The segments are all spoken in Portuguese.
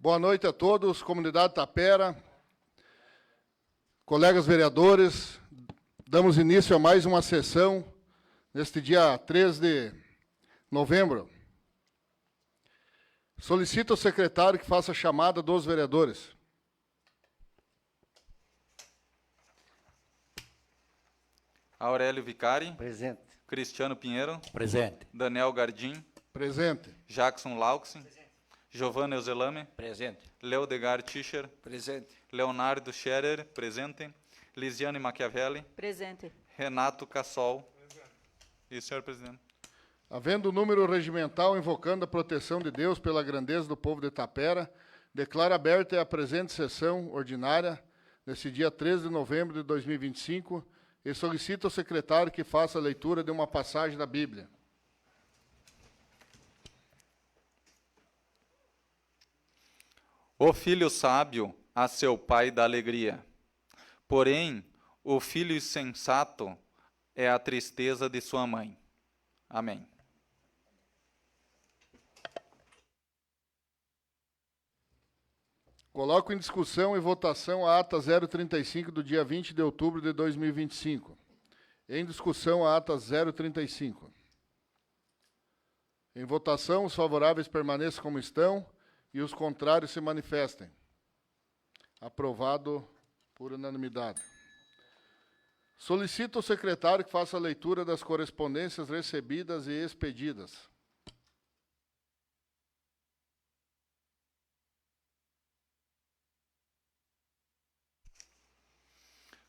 Boa noite a todos, comunidade Tapera, colegas vereadores. Damos início a mais uma sessão neste dia 3 de novembro. Solicito ao secretário que faça a chamada dos vereadores. Aurélio Vicari. Presente. Cristiano Pinheiro. Presente. Daniel Gardim. Presente. Jackson Lauxen. Giovanna Euselame. Presente. Leodegar Tischer. Presente. Leonardo Scherer. Presente. Lisiane Machiavelli. Presente. Renato Cassol. Presente. E senhor presidente. Havendo o número regimental invocando a proteção de Deus pela grandeza do povo de Tapera, declaro aberta a presente sessão ordinária, nesse dia 13 de novembro de 2025, e solicito ao secretário que faça a leitura de uma passagem da Bíblia. O filho sábio a seu pai dá alegria, porém o filho insensato é a tristeza de sua mãe. Amém. Coloco em discussão e votação a ata 035 do dia 20 de outubro de 2025. Em discussão a ata 035. Em votação, os favoráveis permaneçam como estão e os contrários se manifestem. Aprovado por unanimidade. Solicito ao secretário que faça a leitura das correspondências recebidas e expedidas.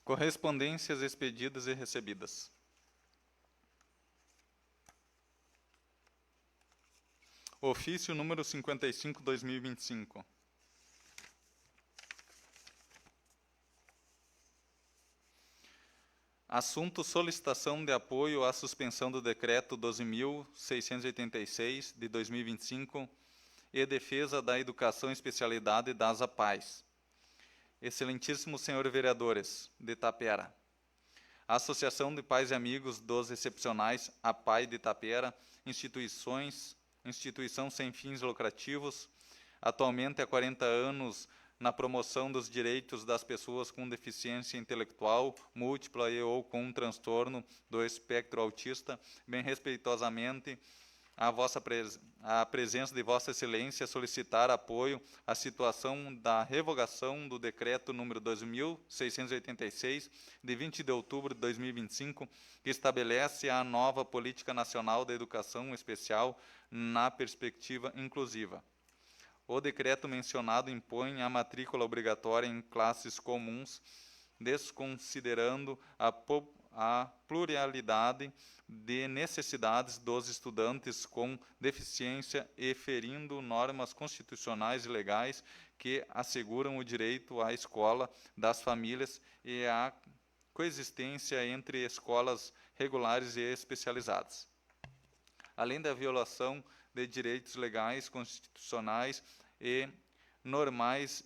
Correspondências expedidas e recebidas. Ofício número 55/2025. Assunto: solicitação de apoio à suspensão do decreto 12.686 de 2025 e defesa da educação e especialidade das APAES. Excelentíssimos senhores vereadores de Tapera, a Associação de Pais e Amigos dos Excepcionais APAE de Tapera, instituição sem fins lucrativos, atualmente há 40 anos na promoção dos direitos das pessoas com deficiência intelectual, múltipla e ou com transtorno do espectro autista, bem respeitosamente a presença de Vossa Excelência solicitar apoio à situação da revogação do decreto número 2.686, de 20 de outubro de 2025, que estabelece a nova Política Nacional da Educação Especial na perspectiva inclusiva. O decreto mencionado impõe a matrícula obrigatória em classes comuns, desconsiderando a pluralidade de necessidades dos estudantes com deficiência e ferindo normas constitucionais e legais que asseguram o direito à escola das famílias e à coexistência entre escolas regulares e especializadas. Além da violação de direitos legais, constitucionais e normais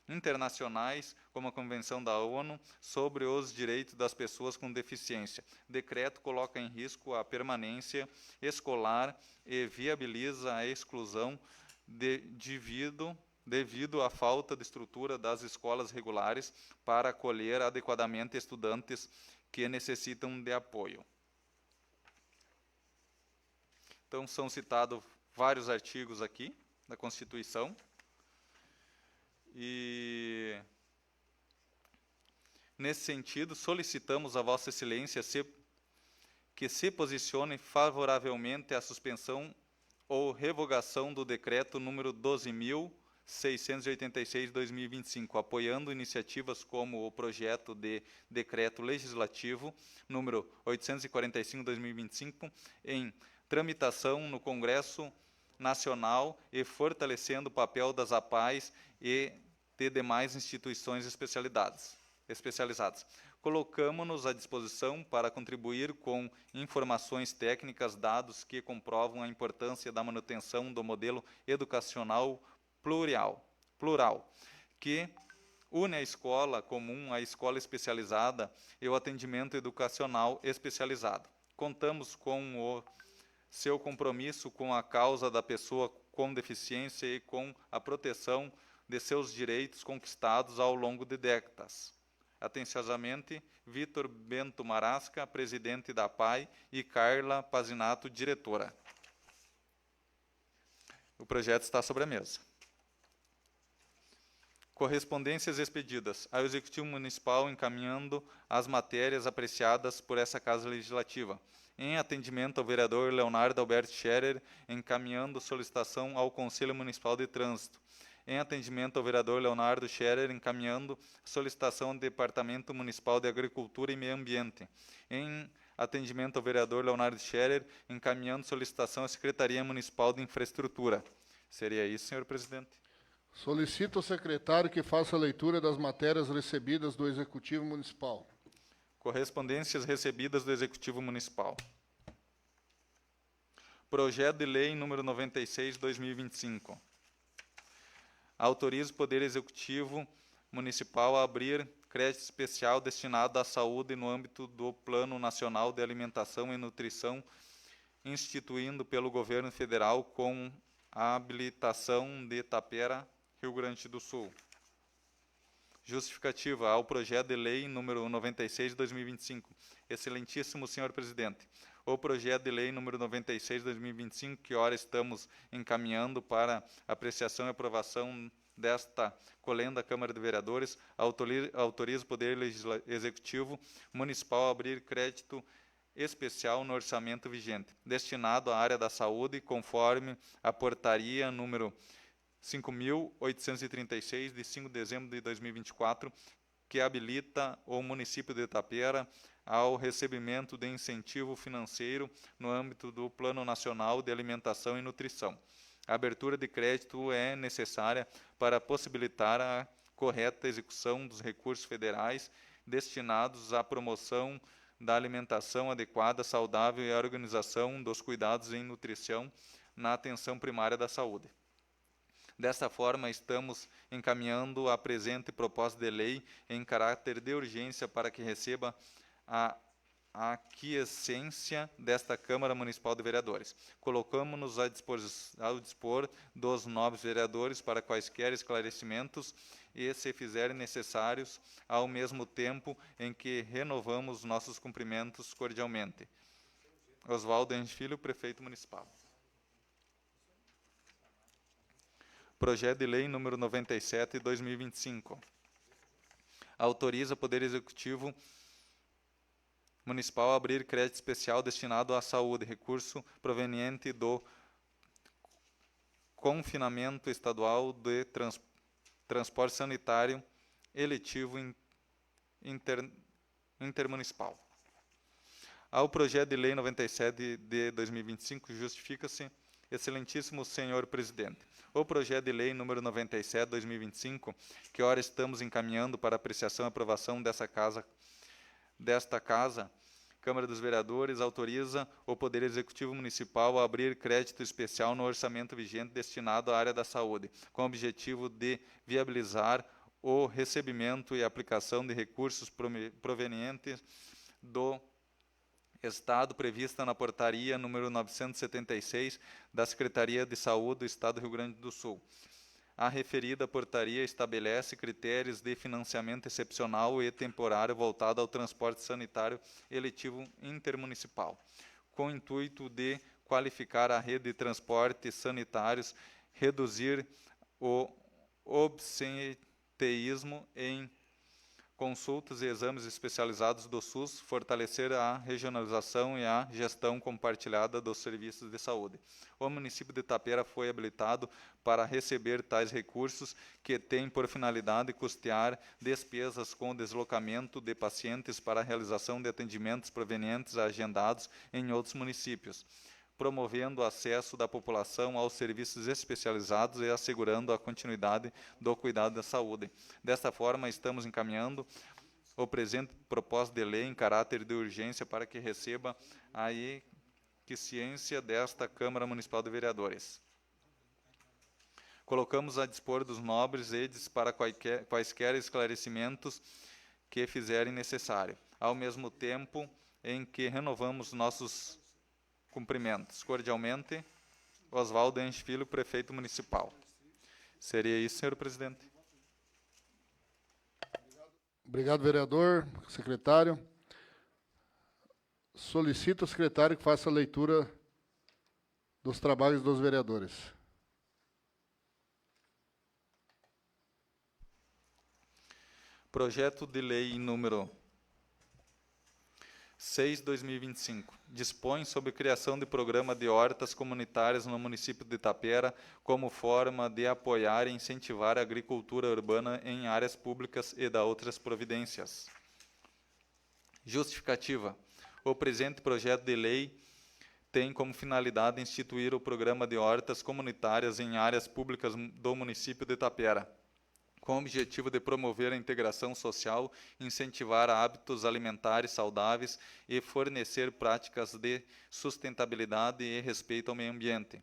internacionais, como a Convenção da ONU sobre os Direitos das Pessoas com Deficiência. O decreto coloca em risco a permanência escolar e viabiliza a exclusão devido à falta de estrutura das escolas regulares para acolher adequadamente estudantes que necessitam de apoio. Então, são citados vários artigos aqui da Constituição. E, nesse sentido, solicitamos a Vossa Excelência que se posicione favoravelmente à suspensão ou revogação do decreto número 12.686 de 2025, apoiando iniciativas como o projeto de decreto legislativo número 845 de 2025, em tramitação no Congresso Nacional e fortalecendo o papel das APAES e de demais instituições especializadas. Colocamos-nos à disposição para contribuir com informações técnicas, dados que comprovam a importância da manutenção do modelo educacional plural, que une a escola comum, a escola especializada e o atendimento educacional especializado. Contamos com o seu compromisso com a causa da pessoa com deficiência e com a proteção de seus direitos conquistados ao longo de décadas. Atenciosamente, Vitor Bento Marasca, presidente da PAI, e Carla Pazinato, diretora. O projeto está sobre a mesa. Correspondências expedidas ao Executivo Municipal encaminhando as matérias apreciadas por essa Casa Legislativa. Em atendimento ao vereador Leonardo Alberto Scherer, encaminhando solicitação ao Conselho Municipal de Trânsito. Em atendimento ao vereador Leonardo Scherer, encaminhando solicitação ao Departamento Municipal de Agricultura e Meio Ambiente. Em atendimento ao vereador Leonardo Scherer, encaminhando solicitação à Secretaria Municipal de Infraestrutura. Seria isso, senhor presidente? Solicito ao secretário que faça a leitura das matérias recebidas do Executivo Municipal. Correspondências recebidas do Executivo Municipal. Projeto de Lei número 96/2025. Autoriza o Poder Executivo Municipal a abrir crédito especial destinado à saúde no âmbito do Plano Nacional de Alimentação e Nutrição, instituindo pelo Governo Federal com a habilitação de Tapera, Rio Grande do Sul. Justificativa ao projeto de lei número 96/2025. Excelentíssimo senhor presidente, o projeto de lei número 96/2025, que ora estamos encaminhando para apreciação e aprovação desta colenda Câmara de Vereadores, autoriza o Poder Executivo Municipal a abrir crédito especial no orçamento vigente, destinado à área da saúde, conforme a portaria número 5.836, de 5 de dezembro de 2024, que habilita o município de Tapera ao recebimento de incentivo financeiro no âmbito do Plano Nacional de Alimentação e Nutrição. A abertura de crédito é necessária para possibilitar a correta execução dos recursos federais destinados à promoção da alimentação adequada, saudável e à organização dos cuidados em nutrição na atenção primária da saúde. Desta forma, estamos encaminhando a presente proposta de lei em caráter de urgência para que receba a aquiescência desta Câmara Municipal de Vereadores. Colocamos-nos ao dispor dos nobres vereadores para quaisquer esclarecimentos e, se fizerem necessários, ao mesmo tempo em que renovamos nossos cumprimentos cordialmente. Oswaldo Enche Filho, Prefeito Municipal. Projeto de Lei número 97/2025. Autoriza o Poder Executivo Municipal a abrir crédito especial destinado à saúde, recurso proveniente do confinamento estadual de transporte sanitário eletivo intermunicipal. Ao projeto de Lei 97 de 2025, justifica-se, excelentíssimo senhor presidente, o projeto de lei número 97/2025, que ora estamos encaminhando para apreciação e aprovação desta casa, Câmara dos Vereadores, autoriza o Poder Executivo Municipal a abrir crédito especial no orçamento vigente destinado à área da saúde, com o objetivo de viabilizar o recebimento e aplicação de recursos provenientes do Estado prevista na portaria número 976 da Secretaria de Saúde do Estado do Rio Grande do Sul. A referida portaria estabelece critérios de financiamento excepcional e temporário voltado ao transporte sanitário eletivo intermunicipal, com o intuito de qualificar a rede de transportes sanitários, reduzir o absenteísmo em consultas e exames especializados do SUS, fortalecer a regionalização e a gestão compartilhada dos serviços de saúde. O município de Tapera foi habilitado para receber tais recursos, que têm por finalidade custear despesas com deslocamento de pacientes para a realização de atendimentos provenientes agendados em outros municípios, promovendo o acesso da população aos serviços especializados e assegurando a continuidade do cuidado da saúde. Desta forma, estamos encaminhando o presente proposta de lei em caráter de urgência para que receba a aquiescência desta Câmara Municipal de Vereadores. Colocamos a dispor dos nobres edes para quaisquer esclarecimentos que fizerem necessário, ao mesmo tempo em que renovamos nossos cumprimentos. Cordialmente, Oswaldo Enche Filho, prefeito municipal. Seria isso, senhor presidente. Obrigado, vereador, secretário. Solicito ao secretário que faça a leitura dos trabalhos dos vereadores. Projeto de lei número 6/2025, dispõe sobre criação de programa de hortas comunitárias no município de Itapera como forma de apoiar e incentivar a agricultura urbana em áreas públicas e da outras providências. Justificativa. O presente projeto de lei tem como finalidade instituir o programa de hortas comunitárias em áreas públicas do município de Itapera, com o objetivo de promover a integração social, incentivar hábitos alimentares saudáveis e fornecer práticas de sustentabilidade e respeito ao meio ambiente.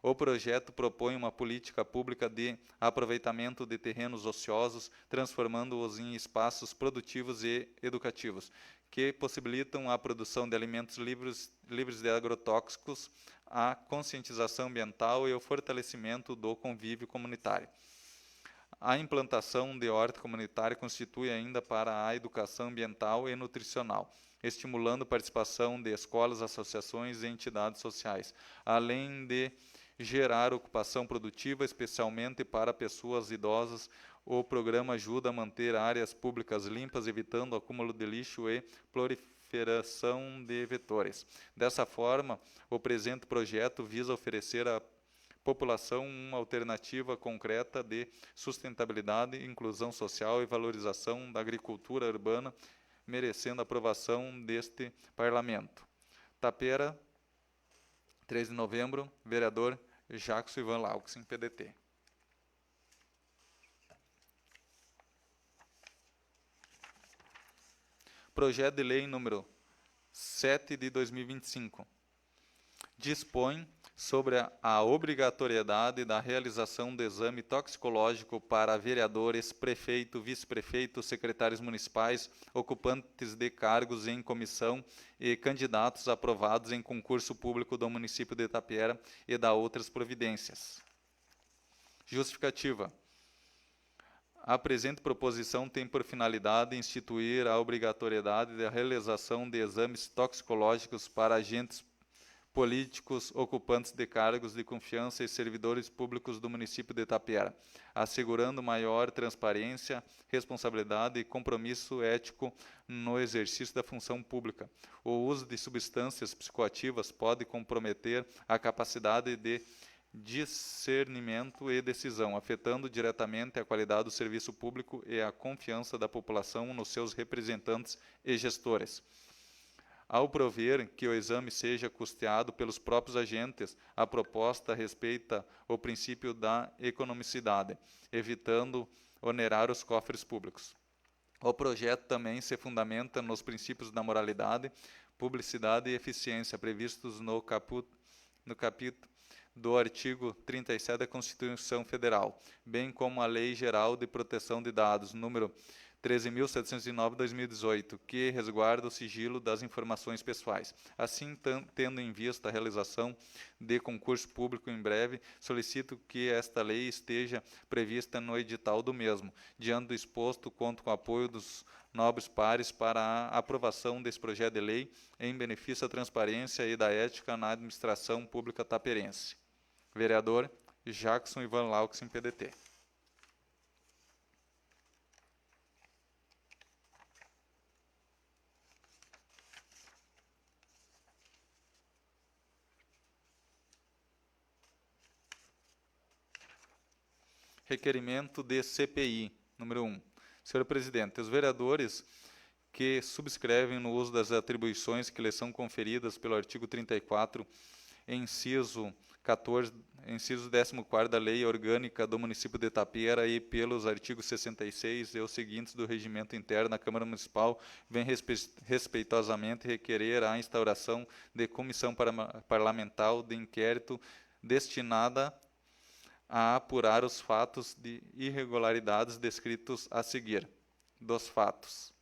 O projeto propõe uma política pública de aproveitamento de terrenos ociosos, transformando-os em espaços produtivos e educativos, que possibilitam a produção de alimentos livres de agrotóxicos, a conscientização ambiental e o fortalecimento do convívio comunitário. A implantação de horta comunitária constitui ainda para a educação ambiental e nutricional, estimulando a participação de escolas, associações e entidades sociais, além de gerar ocupação produtiva, especialmente para pessoas idosas. O programa ajuda a manter áreas públicas limpas, evitando o acúmulo de lixo e proliferação de vetores. Dessa forma, o presente projeto visa oferecer à população uma alternativa concreta de sustentabilidade, inclusão social e valorização da agricultura urbana, merecendo a aprovação deste Parlamento. Itapera, 3 de novembro, vereador Jackson Ivan Laux, PDT. Projeto de lei número 7 de 2025. Dispõe sobre a obrigatoriedade da realização do exame toxicológico para vereadores, prefeito, vice-prefeito, secretários municipais, ocupantes de cargos em comissão e candidatos aprovados em concurso público do município de Itapera e da outras providências. Justificativa. A presente proposição tem por finalidade instituir a obrigatoriedade da realização de exames toxicológicos para agentes políticos, ocupantes de cargos de confiança e servidores públicos do município de Itapera, assegurando maior transparência, responsabilidade e compromisso ético no exercício da função pública. O uso de substâncias psicoativas pode comprometer a capacidade de discernimento e decisão, afetando diretamente a qualidade do serviço público e a confiança da população nos seus representantes e gestores. Ao prover que o exame seja custeado pelos próprios agentes, a proposta respeita o princípio da economicidade, evitando onerar os cofres públicos. O projeto também se fundamenta nos princípios da moralidade, publicidade e eficiência previstos no capítulo do artigo 37 da Constituição Federal, bem como a Lei Geral de Proteção de Dados, número 13.709/2018, que resguarda o sigilo das informações pessoais. Assim, tendo em vista a realização de concurso público em breve, solicito que esta lei esteja prevista no edital do mesmo. Diante do exposto, conto com o apoio dos nobres pares para a aprovação desse projeto de lei em benefício da transparência e da ética na administração pública taperense. Vereador Jackson Ivan Laux, PDT. Requerimento de CPI, número 1. Senhor presidente, os vereadores que subscrevem no uso das atribuições que lhes são conferidas pelo artigo 34, inciso 14, inciso 14 da Lei Orgânica do Município de Itapera e pelos artigos 66 e os seguintes do Regimento Interno da Câmara Municipal, vem respeitosamente requerer a instauração de comissão parlamentar de inquérito destinada a apurar os fatos de irregularidades descritos a seguir. Dos fatos.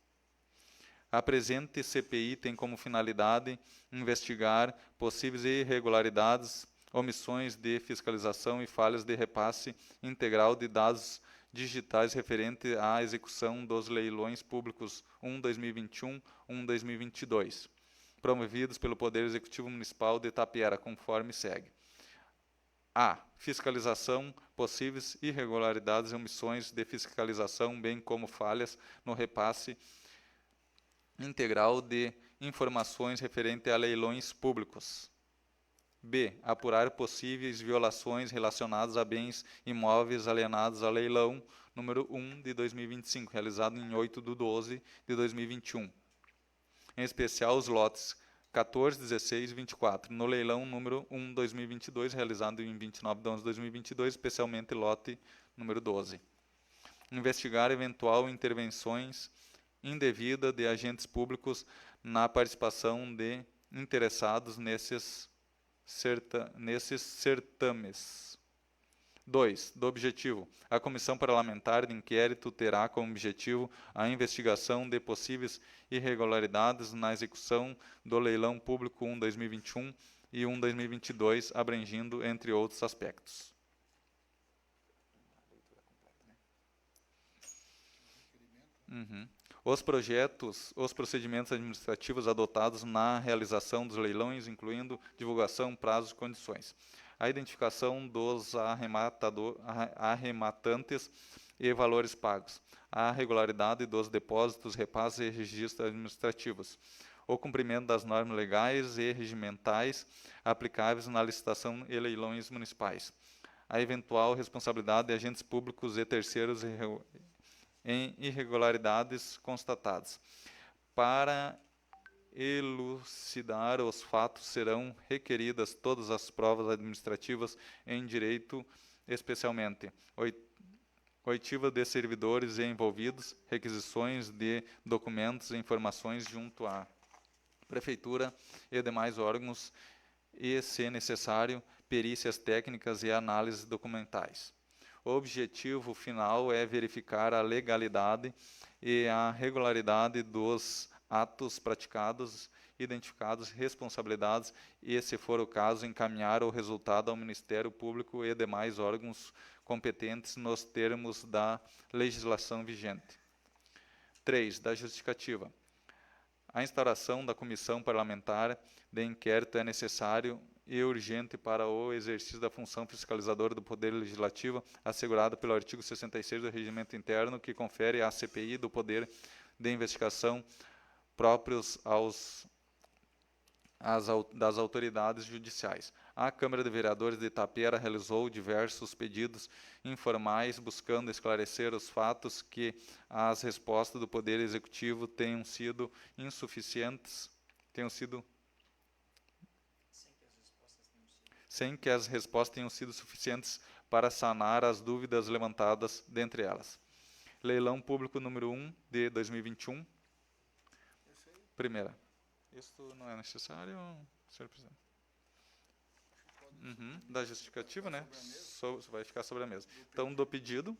A presente CPI tem como finalidade investigar possíveis irregularidades omissões de fiscalização e falhas de repasse integral de dados digitais referente à execução dos leilões públicos 1/2021, 1/2022, promovidos pelo Poder Executivo Municipal de Itapera, conforme segue. A. Fiscalização, possíveis irregularidades e omissões de fiscalização, bem como falhas no repasse integral de informações referente a leilões públicos. B. Apurar possíveis violações relacionadas a bens imóveis alienados a leilão número 1 de 2025, realizado em 8/12/2021. Em especial os lotes 14, 16 e 24, no leilão número 1/2022, realizado em 29/11/2022, especialmente lote número 12. Investigar eventual intervenções indevida de agentes públicos na participação de interessados nesses certames. 2. Do objetivo. A Comissão Parlamentar de Inquérito terá como objetivo a investigação de possíveis irregularidades na execução do leilão público 1/2021 e 1/2022, abrangindo, entre outros aspectos. Os procedimentos administrativos adotados na realização dos leilões, incluindo divulgação, prazos e condições. A identificação dos arrematantes e valores pagos. A regularidade dos depósitos, repasses e registros administrativos. O cumprimento das normas legais e regimentais aplicáveis na licitação e leilões municipais. A eventual responsabilidade de agentes públicos e terceiros em irregularidades constatadas. Para elucidar os fatos, serão requeridas todas as provas administrativas em direito, especialmente oitiva de servidores envolvidos, requisições de documentos e informações junto à Prefeitura e demais órgãos e, se necessário, perícias técnicas e análises documentais. O objetivo final é verificar a legalidade e a regularidade dos atos praticados, identificados responsabilidades e, se for o caso, encaminhar o resultado ao Ministério Público e demais órgãos competentes nos termos da legislação vigente. 3. Da justificativa. A instauração da Comissão Parlamentar de Inquérito é necessário e urgente para o exercício da função fiscalizadora do Poder Legislativo, assegurada pelo artigo 66 do Regimento Interno, que confere à CPI do poder de investigação próprios das autoridades judiciais. A Câmara de Vereadores de Itapera realizou diversos pedidos informais, buscando esclarecer os fatos que as respostas do Poder Executivo tenham sido insuficientes, sem que as respostas tenham sido suficientes para sanar as dúvidas levantadas dentre elas. Leilão público número 1 de 2021. Primeira. Isso não é necessário, senhor presidente? Da justificativa, né? Vai ficar sobre a mesa. Então, do pedido,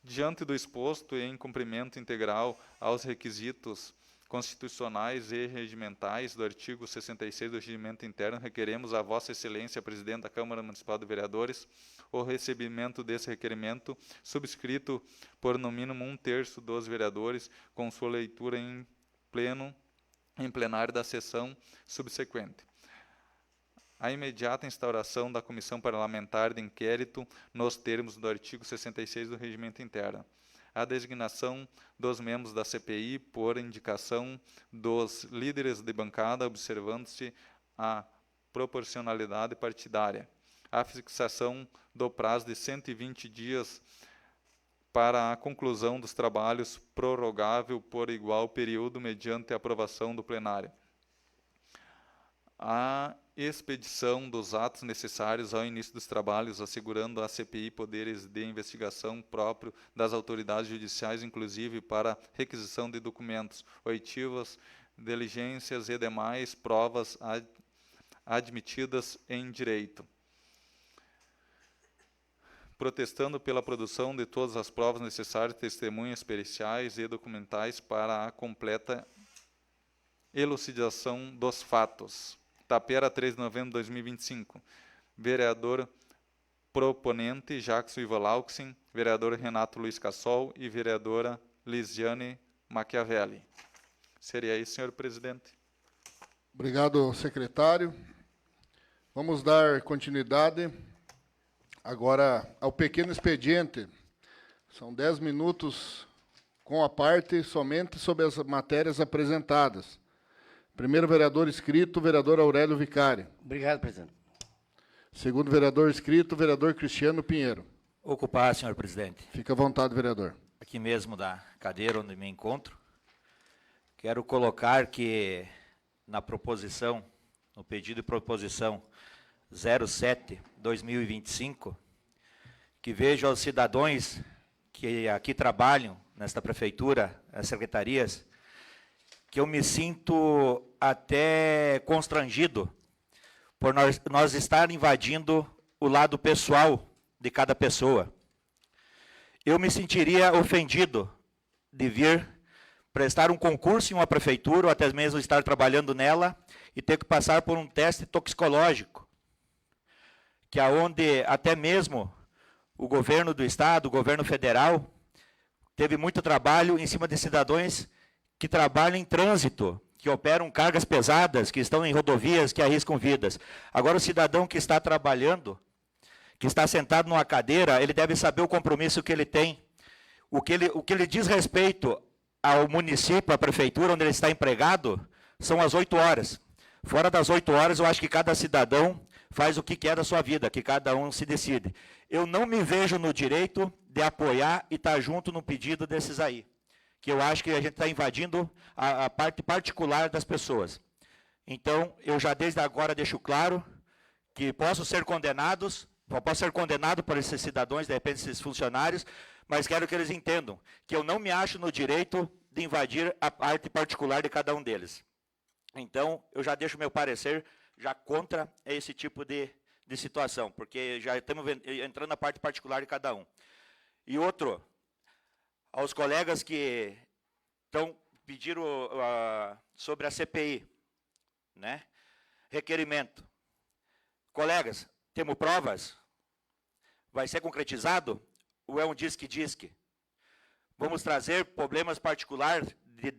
diante do exposto e em cumprimento integral aos requisitos constitucionais e regimentais do artigo 66 do Regimento Interno, requeremos a Vossa Excelência, Presidente da Câmara Municipal de Vereadores, o recebimento desse requerimento, subscrito por no mínimo 1/3 dos vereadores, com sua leitura em plenário da sessão subsequente. A imediata instauração da Comissão Parlamentar de Inquérito nos termos do artigo 66 do Regimento Interno. A designação dos membros da CPI por indicação dos líderes de bancada, observando-se a proporcionalidade partidária. A fixação do prazo de 120 dias para a conclusão dos trabalhos, prorrogável por igual período, mediante a aprovação do plenário. A expedição dos atos necessários ao início dos trabalhos, assegurando à CPI poderes de investigação próprio das autoridades judiciais, inclusive para requisição de documentos, oitivas, diligências e demais provas admitidas em direito. Protestando pela produção de todas as provas necessárias, testemunhas periciais e documentais para a completa elucidação dos fatos. Itapera, 3 de novembro de 2025. vereador proponente Jackson Ivan Lauxin, vereador Renato Luiz Cassol e vereadora Lisiane Machiavelli. Seria isso, senhor presidente. Obrigado, secretário. Vamos dar continuidade agora ao pequeno expediente. São 10 minutos com a parte somente sobre as matérias apresentadas. Primeiro vereador inscrito, vereador Aurélio Vicari. Obrigado, presidente. Segundo vereador inscrito, vereador Cristiano Pinheiro. Ocupar, senhor presidente. Fica à vontade, vereador. Aqui mesmo da cadeira onde me encontro. Quero colocar que na proposição, no pedido de proposição 07/2025, que vejo aos cidadãos que aqui trabalham nesta prefeitura, as secretarias, que eu me sinto até constrangido por nós estar invadindo o lado pessoal de cada pessoa. Eu me sentiria ofendido de vir prestar um concurso em uma prefeitura, ou até mesmo estar trabalhando nela, e ter que passar por um teste toxicológico, que aonde até mesmo o governo do estado, o governo federal, teve muito trabalho em cima de cidadãos que trabalham em trânsito, que operam cargas pesadas, que estão em rodovias, que arriscam vidas. Agora, o cidadão que está trabalhando, que está sentado numa cadeira, ele deve saber o compromisso que ele tem. O que ele diz respeito ao município, à prefeitura, onde ele está empregado, são as 8 horas. Fora das 8 horas, eu acho que cada cidadão faz o que quer da sua vida, que cada um se decide. Eu não me vejo no direito de apoiar e estar junto no pedido desses aí, que eu acho que a gente está invadindo a parte particular das pessoas. Então, eu já desde agora deixo claro que posso ser condenado por esses cidadãos, de repente esses funcionários, mas quero que eles entendam que eu não me acho no direito de invadir a parte particular de cada um deles. Então, eu já deixo meu parecer já contra esse tipo de situação, porque já estamos entrando na parte particular de cada um. E outro, aos colegas que pediram sobre a CPI, né? Requerimento. Colegas, temos provas? Vai ser concretizado? Ou é um disque-disque? Vamos trazer problemas particulares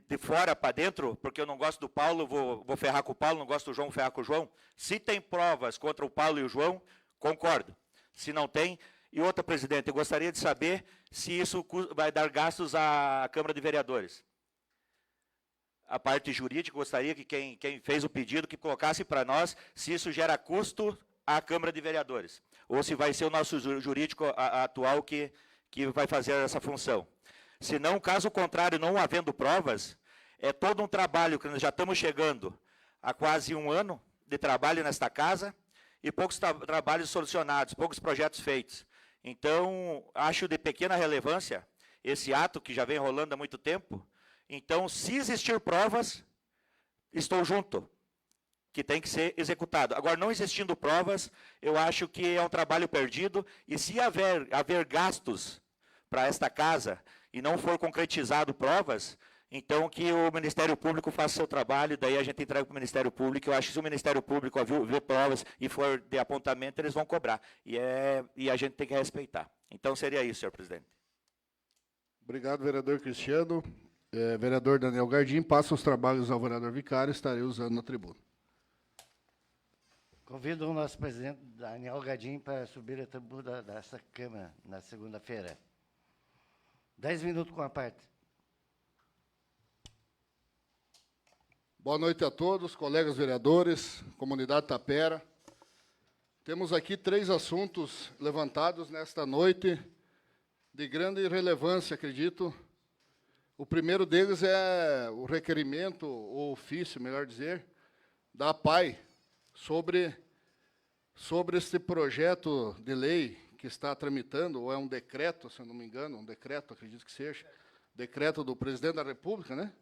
de fora para dentro, porque eu não gosto do Paulo, vou ferrar com o Paulo, não gosto do João, vou ferrar com o João? Se tem provas contra o Paulo e o João, concordo. Se não tem... E outra, presidente, eu gostaria de saber se isso vai dar gastos à Câmara de Vereadores. A parte jurídica, gostaria que quem fez o pedido que colocasse para nós se isso gera custo à Câmara de Vereadores, ou se vai ser o nosso jurídico atual que vai fazer essa função. Se não, caso contrário, não havendo provas, é todo um trabalho que nós já estamos chegando a quase 1 ano de trabalho nesta casa e poucos trabalhos solucionados, poucos projetos feitos. Então, acho de pequena relevância esse ato que já vem rolando há muito tempo. Então, se existir provas, estou junto, que tem que ser executado. Agora, não existindo provas, eu acho que é um trabalho perdido, e se haver gastos para esta casa e não for concretizado provas, então que o Ministério Público faça seu trabalho, daí a gente entrega para o Ministério Público. Eu acho que se o Ministério Público ver provas e for de apontamento, eles vão cobrar. E a gente tem que respeitar. Então, seria isso, senhor presidente. Obrigado, vereador Cristiano. Vereador Daniel Gardim, passa os trabalhos ao vereador Vicari, estarei usando na tribuna. Convido o nosso presidente, Daniel Gardim, para subir a tribuna dessa Câmara na segunda-feira. 10 minutos com a parte. Boa noite a todos, colegas vereadores, comunidade Tapera. Temos aqui 3 assuntos levantados nesta noite, de grande relevância, acredito. O primeiro deles é o requerimento, ou ofício, melhor dizer, da APAI, sobre este projeto de lei que está tramitando, ou é um decreto, se eu não me engano, um decreto, acredito que seja, decreto do presidente da República, né?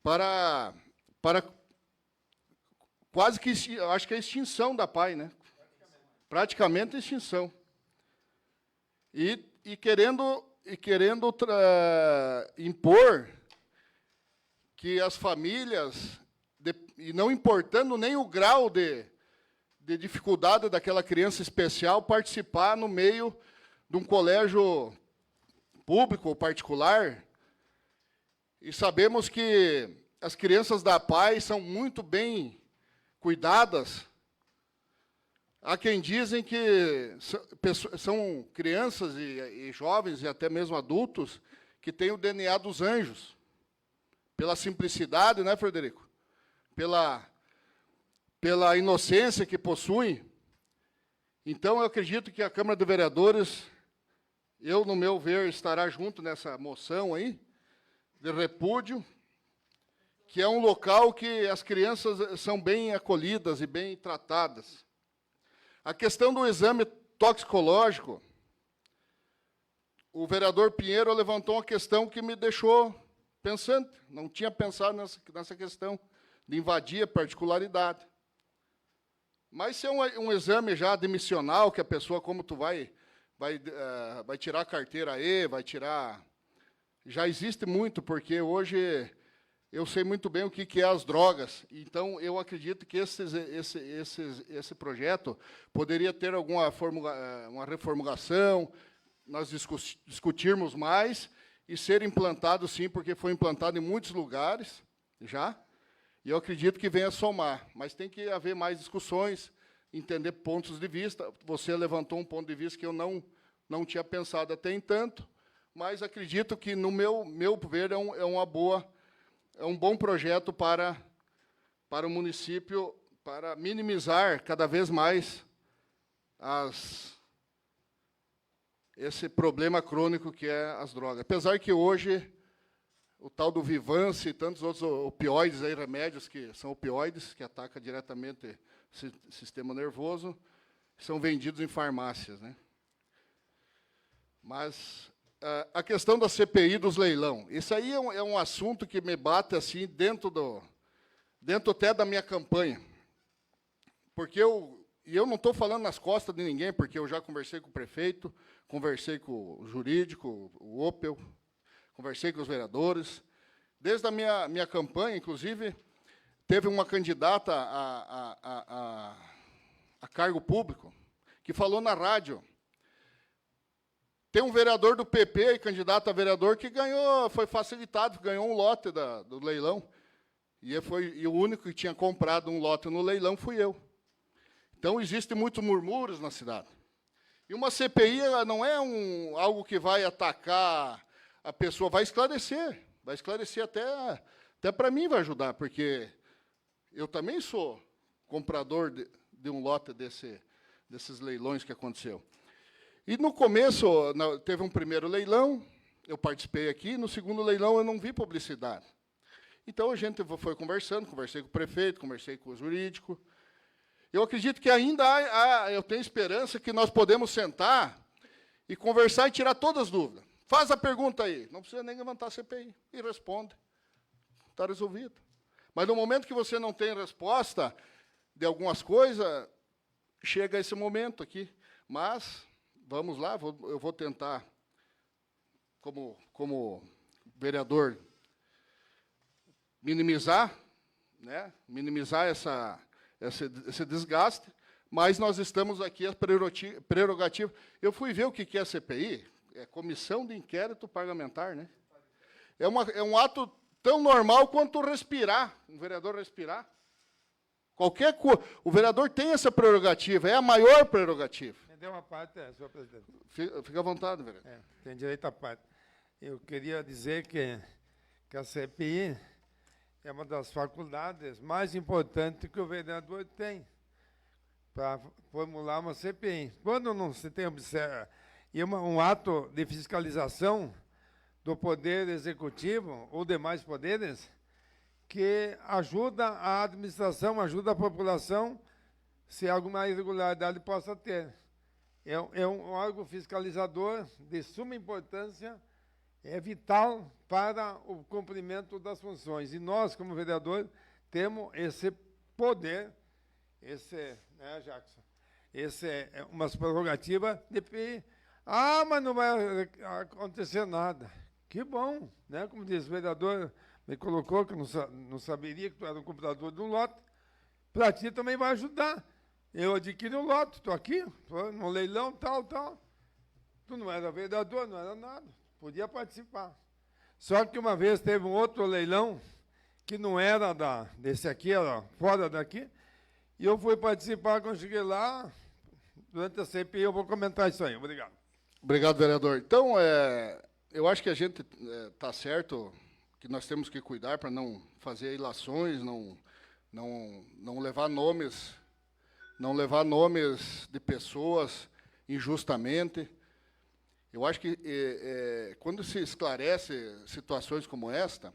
Para quase que, acho que a extinção da APAI, né? Praticamente a extinção. E querendo impor que as famílias, e não importando nem o grau de de dificuldade daquela criança especial participar no meio de um colégio público ou particular. E sabemos que as crianças da paz são muito bem cuidadas. Há quem dizem que são crianças e jovens e até mesmo adultos que têm o DNA dos anjos. Pela simplicidade, né, Frederico? Pela inocência que possuem. Então, eu acredito que a Câmara de Vereadores, eu, no meu ver, estará junto nessa moção aí, de repúdio, que é um local que as crianças são bem acolhidas e bem tratadas. A questão do exame toxicológico, o vereador Pinheiro levantou uma questão que me deixou pensando. Não tinha pensado nessa questão de invadir a particularidade. Mas se é um exame já admissional, que a pessoa, como tu vai tirar a carteira aí, vai tirar... Já existe muito, porque hoje eu sei muito bem o que é as drogas. Então, eu acredito que esse projeto poderia ter uma reformulação, nós discutirmos mais e ser implantado, sim, porque foi implantado em muitos lugares já, e eu acredito que venha somar. Mas tem que haver mais discussões, entender pontos de vista. Você levantou um ponto de vista que eu não tinha pensado até entanto, mas acredito que, no meu ver, é um bom projeto para o município, para minimizar cada vez mais esse problema crônico que é as drogas. Apesar que hoje o tal do Vivance e tantos outros opioides, aí, remédios que são opioides, que atacam diretamente o sistema nervoso, são vendidos em farmácias, né? Mas a questão da CPI dos leilão, isso aí é um assunto que me bate assim dentro até da minha campanha. Porque eu não estou falando nas costas de ninguém, porque eu já conversei com o prefeito, conversei com o jurídico, o Opel, conversei com os vereadores. Desde a minha campanha, inclusive, teve uma candidata a cargo público que falou na rádio. Tem um vereador do PP, candidato a vereador, que ganhou, foi facilitado, ganhou um lote do leilão. E o único que tinha comprado um lote no leilão fui eu. Então, existem muitos murmúrios na cidade. E uma CPI ela não é algo que vai atacar a pessoa, vai esclarecer até para mim vai ajudar, porque eu também sou comprador de um lote desses leilões que aconteceu. E, no começo, teve um primeiro leilão, eu participei aqui, no segundo leilão eu não vi publicidade. Então, a gente foi conversando, conversei com o prefeito, conversei com o jurídico. Eu acredito que ainda eu tenho esperança que nós podemos sentar e conversar e tirar todas as dúvidas. Faz a pergunta aí, não precisa nem levantar a CPI, e responde. Está resolvido. Mas, no momento que você não tem resposta de algumas coisas, chega esse momento aqui. Mas... vamos lá, eu vou tentar, como vereador, minimizar esse desgaste, mas nós estamos aqui, a prerrogativa. Eu fui ver o que é a CPI, é Comissão de Inquérito Parlamentar, né? É um ato tão normal quanto respirar, um vereador respirar. O vereador tem essa prerrogativa, é a maior prerrogativa. Me dê uma parte, senhor presidente. Fica à vontade, vereador. Tem direito à parte. Eu queria dizer que a CPI é uma das faculdades mais importantes que o vereador tem para formular uma CPI. Quando não se tem um ato de fiscalização do Poder Executivo ou demais poderes, que ajuda a administração, ajuda a população, se alguma irregularidade possa ter. É um órgão fiscalizador de suma importância, é vital para o cumprimento das funções. E nós, como vereador, temos esse poder, né, Jackson? Esse é uma prerrogativa de pedir. Mas não vai acontecer nada. Que bom, né? Como diz o vereador, me colocou que eu não saberia que tu era um comprador de um lote. Para ti também vai ajudar. eu adquiri um lote, estou aqui, tô no leilão, tal. Tu não era vereador, não era nada, podia participar. Só que uma vez teve um outro leilão, que não era desse aqui, era fora daqui, e eu fui participar, quando cheguei lá, durante a CPI, eu vou comentar isso aí. Obrigado. Obrigado, vereador. Então, eu acho que a gente está certo, que nós temos que cuidar para não fazer ilações, não levar nomes de pessoas injustamente. Eu acho que quando se esclarece situações como esta,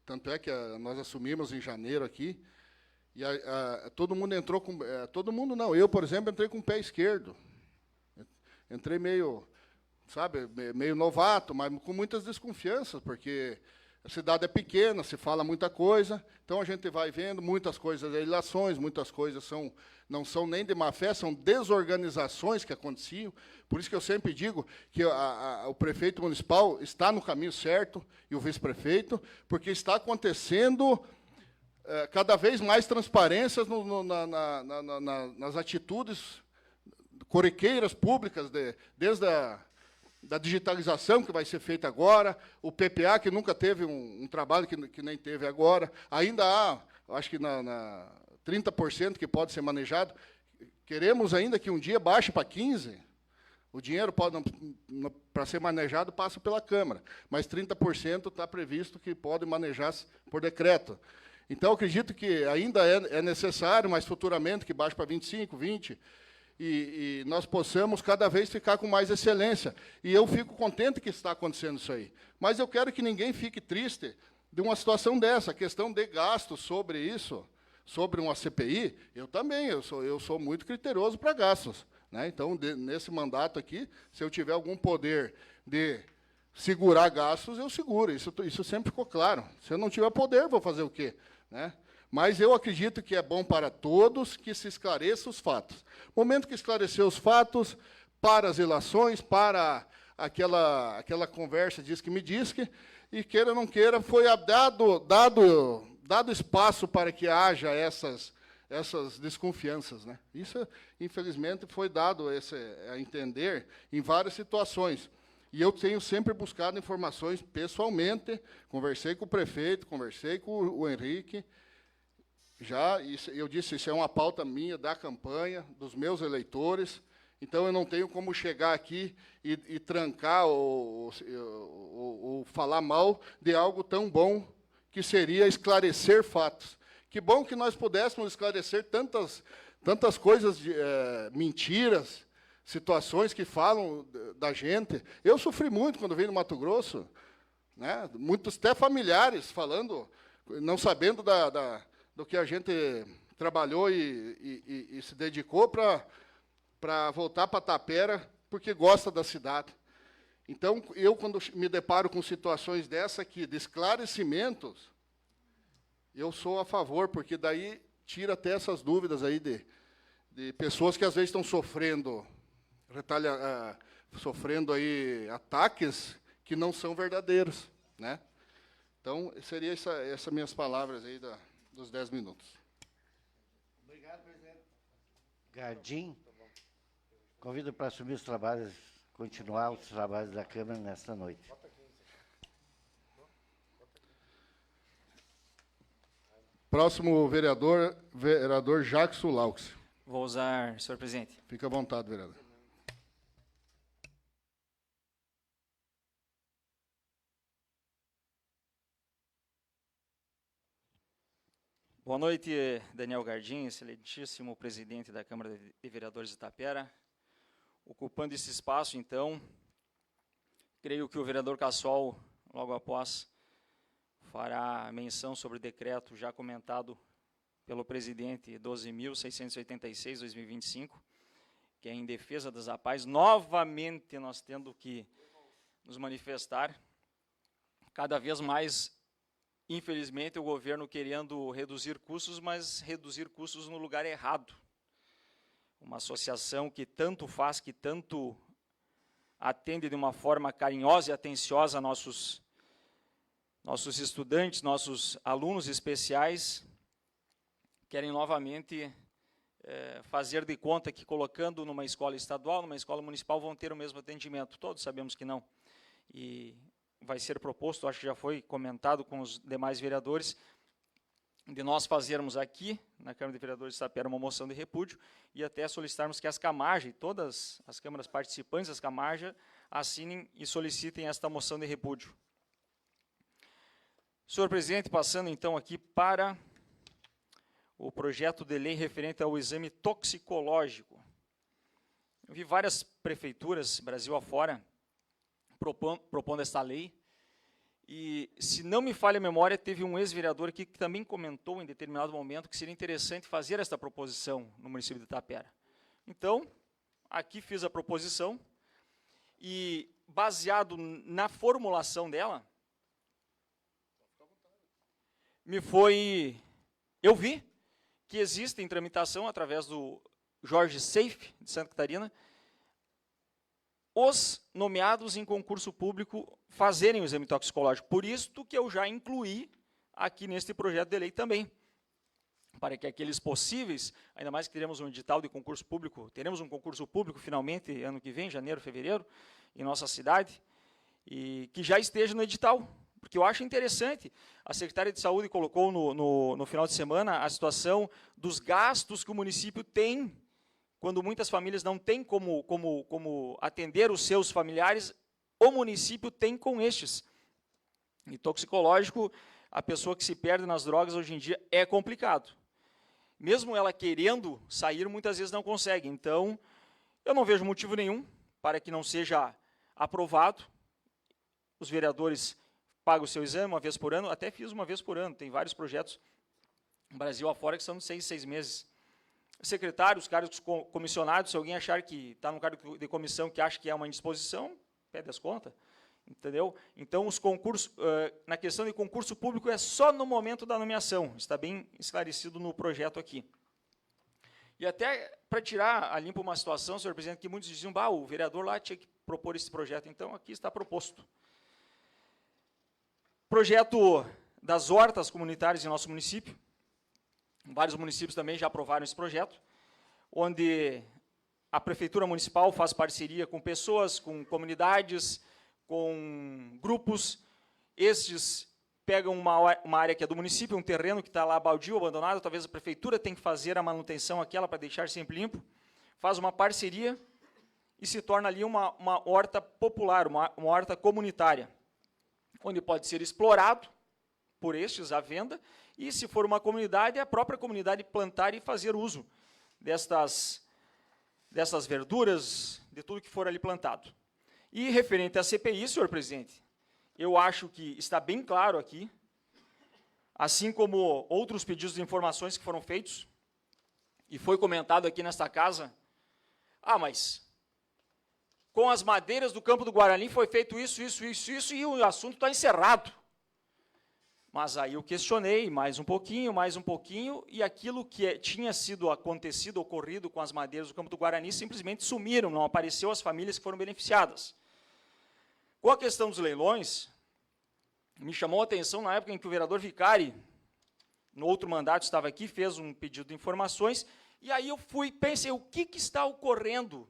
tanto é que nós assumimos em janeiro aqui, e todo mundo entrou com... todo mundo não, eu, por exemplo, entrei com o pé esquerdo. Entrei meio, sabe, meio novato, mas com muitas desconfianças, porque a cidade é pequena, se fala muita coisa, então a gente vai vendo muitas coisas, ilações, muitas coisas não são nem de má fé, são desorganizações que aconteciam. Por isso que eu sempre digo que o prefeito municipal está no caminho certo, e o vice-prefeito, porque está acontecendo cada vez mais transparências nas atitudes corriqueiras públicas, desde da digitalização que vai ser feita agora, o PPA, que nunca teve um trabalho que nem teve agora, ainda há, acho que 30% que pode ser manejado, queremos ainda que um dia baixe para 15%, o dinheiro para ser manejado passa pela Câmara, mas 30% está previsto que pode manejar por decreto. Então, acredito que ainda é necessário, mas futuramente que baixe para 25%, 20%, e nós possamos cada vez ficar com mais excelência. E eu fico contente que está acontecendo isso aí. Mas eu quero que ninguém fique triste de uma situação dessa. A questão de gastos sobre isso, sobre uma CPI, eu também, eu sou muito criterioso para gastos, né? Então, nesse mandato aqui, se eu tiver algum poder de segurar gastos, eu seguro. Isso sempre ficou claro. Se eu não tiver poder, vou fazer o quê, né? Mas eu acredito que é bom para todos que se esclareçam os fatos. No momento que esclarecer os fatos, para as ilações, para aquela conversa diz que me diz que, e queira ou não queira, foi dado espaço para que haja essas desconfianças, né? Isso, infelizmente, foi dado a entender em várias situações. E eu tenho sempre buscado informações pessoalmente, conversei com o prefeito, conversei com o Henrique, eu disse, isso é uma pauta minha, da campanha, dos meus eleitores, então eu não tenho como chegar aqui e trancar ou falar mal de algo tão bom que seria esclarecer fatos. Que bom que nós pudéssemos esclarecer tantas coisas, mentiras, situações que falam da gente. Eu sofri muito quando vim no Mato Grosso, né? Muitos até familiares falando, não sabendo do que a gente trabalhou e se dedicou para voltar para Tapera, porque gosta da cidade. Então, eu, quando me deparo com situações dessa aqui, de esclarecimentos, eu sou a favor, porque daí tira até essas dúvidas aí de pessoas que, às vezes, estão sofrendo aí ataques que não são verdadeiros, né? Então, seria essas minhas palavras aí dos 10 minutos. Obrigado, presidente. Gardim, convido para assumir os trabalhos, continuar os trabalhos da Câmara nesta noite. Próximo vereador Jackson Laux. Vou usar, senhor presidente. Fica à vontade, vereador. Boa noite, Daniel Gardim, excelentíssimo presidente da Câmara de Vereadores de Tapera. Ocupando esse espaço, então, creio que o vereador Cassol, logo após, fará menção sobre o decreto já comentado pelo presidente 12.686/2025, que é em defesa das APAES. Novamente, nós tendo que nos manifestar, cada vez mais, infelizmente, o governo querendo reduzir custos, mas reduzir custos no lugar errado. Uma associação que tanto faz, que tanto atende de uma forma carinhosa e atenciosa nossos estudantes, nossos alunos especiais, querem novamente fazer de conta que colocando numa escola estadual, numa escola municipal, vão ter o mesmo atendimento. Todos sabemos que não. E vai ser proposto, acho que já foi comentado com os demais vereadores, de nós fazermos aqui, na Câmara de Vereadores de Itapera, uma moção de repúdio e até solicitarmos que as Camarja, todas as câmaras participantes das Camarja, assinem e solicitem esta moção de repúdio. Senhor presidente, passando então aqui para o projeto de lei referente ao exame toxicológico. Eu vi várias prefeituras, Brasil afora, propondo esta lei, e, se não me falha a memória, teve um ex-vereador aqui que também comentou em determinado momento que seria interessante fazer esta proposição no município de Itapera. Então, aqui fiz a proposição, e baseado na formulação dela, eu vi que existe em tramitação, através do Jorge Safe, de Santa Catarina, os nomeados em concurso público fazerem o exame toxicológico. Por isso que eu já incluí aqui neste projeto de lei também, para que aqueles possíveis, ainda mais que teremos um edital de concurso público, teremos um concurso público finalmente ano que vem, janeiro, fevereiro, em nossa cidade, e que já esteja no edital, porque eu acho interessante. A secretária de Saúde colocou no final de semana a situação dos gastos que o município tem, quando muitas famílias não têm como atender os seus familiares, o município tem com estes. E toxicológico, a pessoa que se perde nas drogas hoje em dia é complicado. Mesmo ela querendo sair, muitas vezes não consegue. Então, eu não vejo motivo nenhum para que não seja aprovado. Os vereadores pagam o seu exame uma vez por ano, até fiz uma vez por ano, tem vários projetos no Brasil afora que são de 6 meses. Secretários, cargos comissionados, se alguém achar que está no cargo de comissão que acha que é uma indisposição, pede as contas, entendeu? Então, os concursos, na questão de concurso público, é só no momento da nomeação, está bem esclarecido no projeto aqui. E até para tirar a limpo uma situação, senhor presidente, que muitos diziam, o vereador lá tinha que propor esse projeto, então aqui está proposto. Projeto das hortas comunitárias em nosso município. Vários municípios também já aprovaram esse projeto, onde a Prefeitura Municipal faz parceria com pessoas, com comunidades, com grupos. Estes pegam uma área que é do município, um terreno que está lá baldio, abandonado, talvez a Prefeitura tenha que fazer a manutenção aquela para deixar sempre limpo, faz uma parceria e se torna ali uma horta popular, uma horta comunitária, onde pode ser explorado por estes à venda, e, se for uma comunidade, a própria comunidade plantar e fazer uso dessas verduras, de tudo que for ali plantado. E, referente à CPI, senhor presidente, eu acho que está bem claro aqui, assim como outros pedidos de informações que foram feitos, e foi comentado aqui nesta casa, mas com as madeiras do Campo do Guarani foi feito isso, e o assunto está encerrado. Mas aí eu questionei mais um pouquinho, e aquilo que tinha ocorrido com as madeiras do Campo do Guarani, simplesmente sumiram, não apareceu as famílias que foram beneficiadas. Com a questão dos leilões, me chamou a atenção na época em que o vereador Vicari, no outro mandato, estava aqui, fez um pedido de informações, e aí eu pensei, o que está ocorrendo?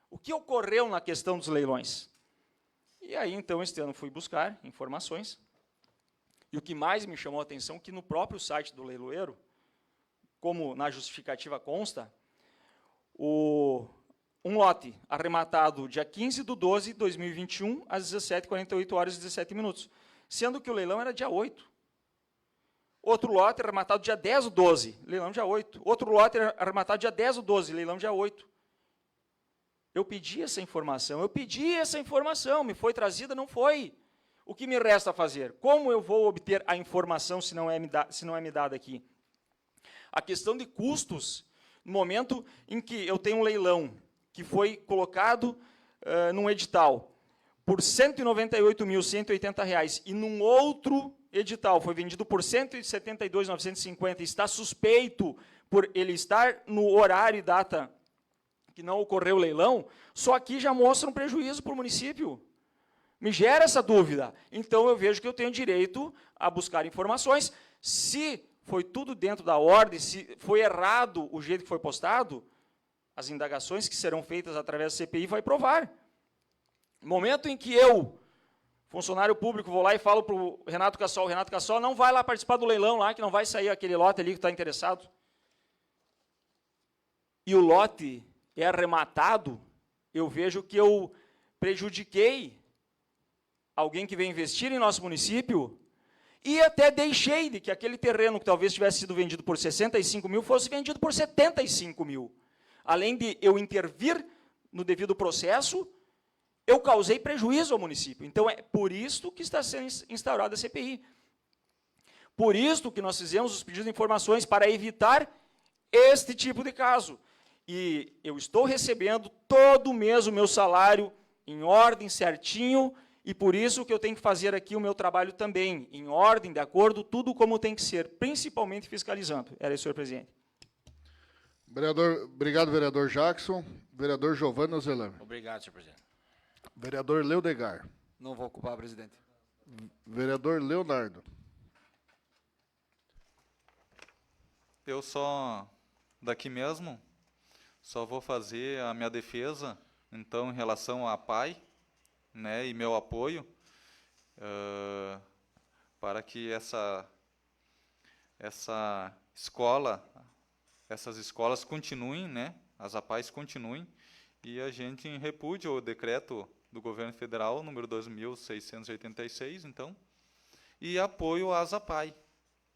O que ocorreu na questão dos leilões? E aí, então, este ano fui buscar informações. E o que mais me chamou a atenção é que no próprio site do leiloeiro, como na justificativa consta, um lote arrematado dia 15/12/2021, às 17h48, sendo que o leilão era dia 8. Outro lote arrematado dia 10/12, leilão dia 8. Outro lote arrematado dia 10/12, leilão dia 8. Eu pedi essa informação, me foi trazida, não foi. O que me resta fazer? Como eu vou obter a informação se não é me dada aqui? A questão de custos, no momento em que eu tenho um leilão que foi colocado num edital por R$ 198.180 e num outro edital foi vendido por R$ 172.950 e está suspeito por ele estar no horário e data que não ocorreu o leilão, só aqui já mostra um prejuízo para o município. Me gera essa dúvida. Então, eu vejo que eu tenho direito a buscar informações. Se foi tudo dentro da ordem, se foi errado o jeito que foi postado, as indagações que serão feitas através da CPI vai provar. No momento em que eu, funcionário público, vou lá e falo para o Renato Cassol não vai lá participar do leilão lá, que não vai sair aquele lote ali que está interessado. E o lote é arrematado, eu vejo que eu prejudiquei alguém que vem investir em nosso município e até deixei de que aquele terreno que talvez tivesse sido vendido por 65 mil fosse vendido por 75 mil. Além de eu intervir no devido processo, eu causei prejuízo ao município. Então, é por isso que está sendo instaurada a CPI. Por isso que nós fizemos os pedidos de informações para evitar este tipo de caso. E eu estou recebendo todo mês o meu salário em ordem, certinho, e por isso que eu tenho que fazer aqui o meu trabalho também, em ordem, de acordo, tudo como tem que ser, principalmente fiscalizando. Era isso, senhor presidente. Obrigado, vereador Jackson. Vereador Giovanni Ozelame. Obrigado, senhor presidente. Vereador Leodegar. Não vou ocupar, presidente. Vereador Leonardo. Eu só, daqui mesmo, só vou fazer a minha defesa, então, em relação à PAI, né, e meu apoio, para que essas escolas continuem, né, as APAIs continuem, e a gente repudia o decreto do governo federal, número 2.686, então, e apoio às APAI,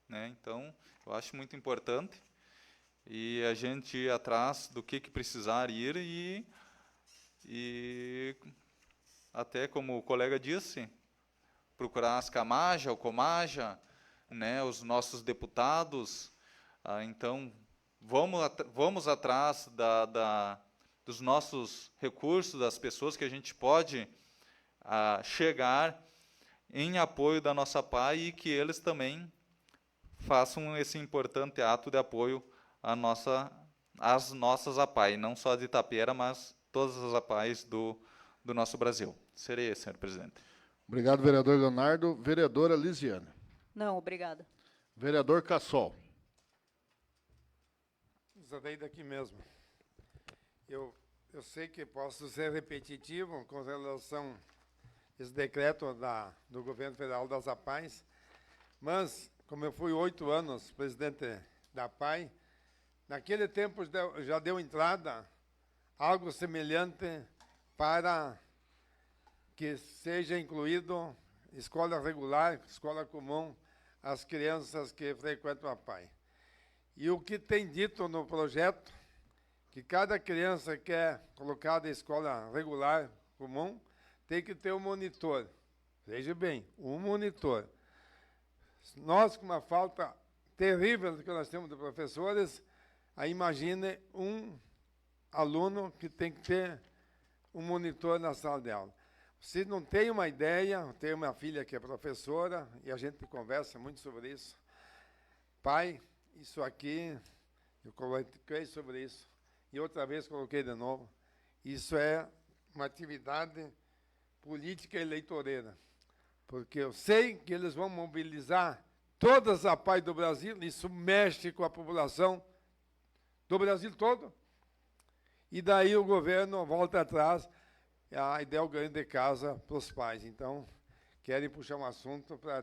né, então, eu acho muito importante, e a gente ir atrás do que precisar ir e até como o colega disse, procurar as Camaja, o Comaja, né, os nossos deputados. Então, vamos atrás dos nossos recursos, das pessoas que a gente pode chegar em apoio da nossa PAI e que eles também façam esse importante ato de apoio às nossas APAI, não só de Itapera, mas todas as APAIs do nosso Brasil. Serei esse, senhor presidente. Obrigado, vereador Leonardo. Vereadora Lisiane. Não, obrigada. Vereador Cassol. Usarei daqui mesmo. Eu sei que posso ser repetitivo com relação a esse decreto do governo federal das APAIs, mas, como eu fui 8 anos presidente da APAI, naquele tempo já deu entrada algo semelhante para que seja incluído escola regular, escola comum, as crianças que frequentam a PAI. E o que tem dito no projeto, que cada criança que é colocada em escola regular, comum, tem que ter um monitor. Veja bem, um monitor. Nós, com uma falta terrível que nós temos de professores, aí imagine um aluno que tem que ter um monitor na sala de aula. Se não tem uma ideia, eu tenho uma filha que é professora, e a gente conversa muito sobre isso. Pai, isso aqui, eu coloquei sobre isso, e outra vez coloquei de novo. Isso é uma atividade política eleitoreira, porque eu sei que eles vão mobilizar todas as APAI do Brasil, isso mexe com a população do Brasil todo, e daí o governo volta atrás, a ideia é o ganho de casa para os pais. Então, querem puxar um assunto para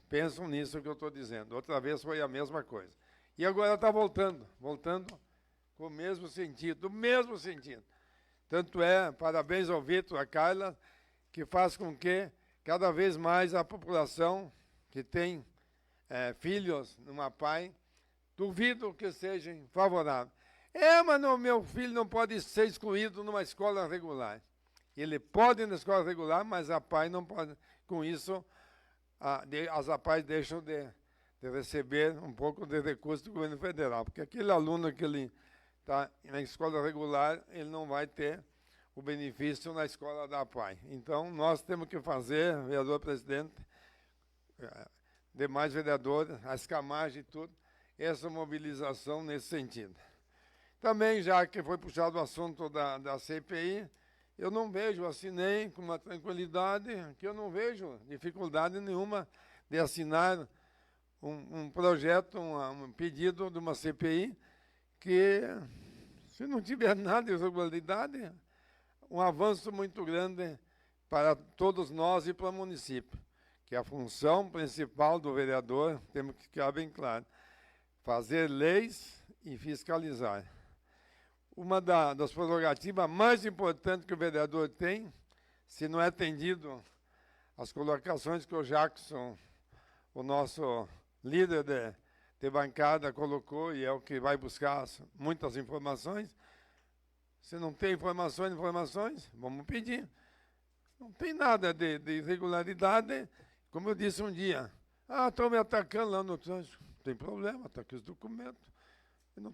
pensam nisso que eu estou dizendo. Outra vez foi a mesma coisa. E agora está voltando com o mesmo sentido, Tanto é, parabéns ao Vitor, a Carla, que faz com que cada vez mais a população que tem filhos numa PAI, duvido que sejam favoráveis. Mas meu filho não pode ser excluído numa escola regular. Ele pode ir na escola regular, mas a PAI não pode. Com isso, as APAIs deixam de receber um pouco de recurso do governo federal, porque aquele aluno que ele está na escola regular, ele não vai ter o benefício na escola da APAI. Então, nós temos que fazer, vereador presidente, demais vereadores, as Camaja e tudo, essa mobilização nesse sentido. Também, já que foi puxado o assunto da CPI, eu não vejo, assinei com uma tranquilidade, que eu não vejo dificuldade nenhuma de assinar um projeto, um pedido de uma CPI que, se não tiver nada de irregularidade, um avanço muito grande para todos nós e para o município, que a função principal do vereador, temos que ficar bem claro, fazer leis e fiscalizar. Uma das prerrogativas mais importantes que o vereador tem, se não é atendido as colocações que o Jackson, o nosso líder de bancada, colocou, e é o que vai buscar muitas informações. Se não tem informações, vamos pedir. Não tem nada de irregularidade. Como eu disse um dia, estão me atacando lá no trânsito. Não tem problema, está aqui os documentos. Eu não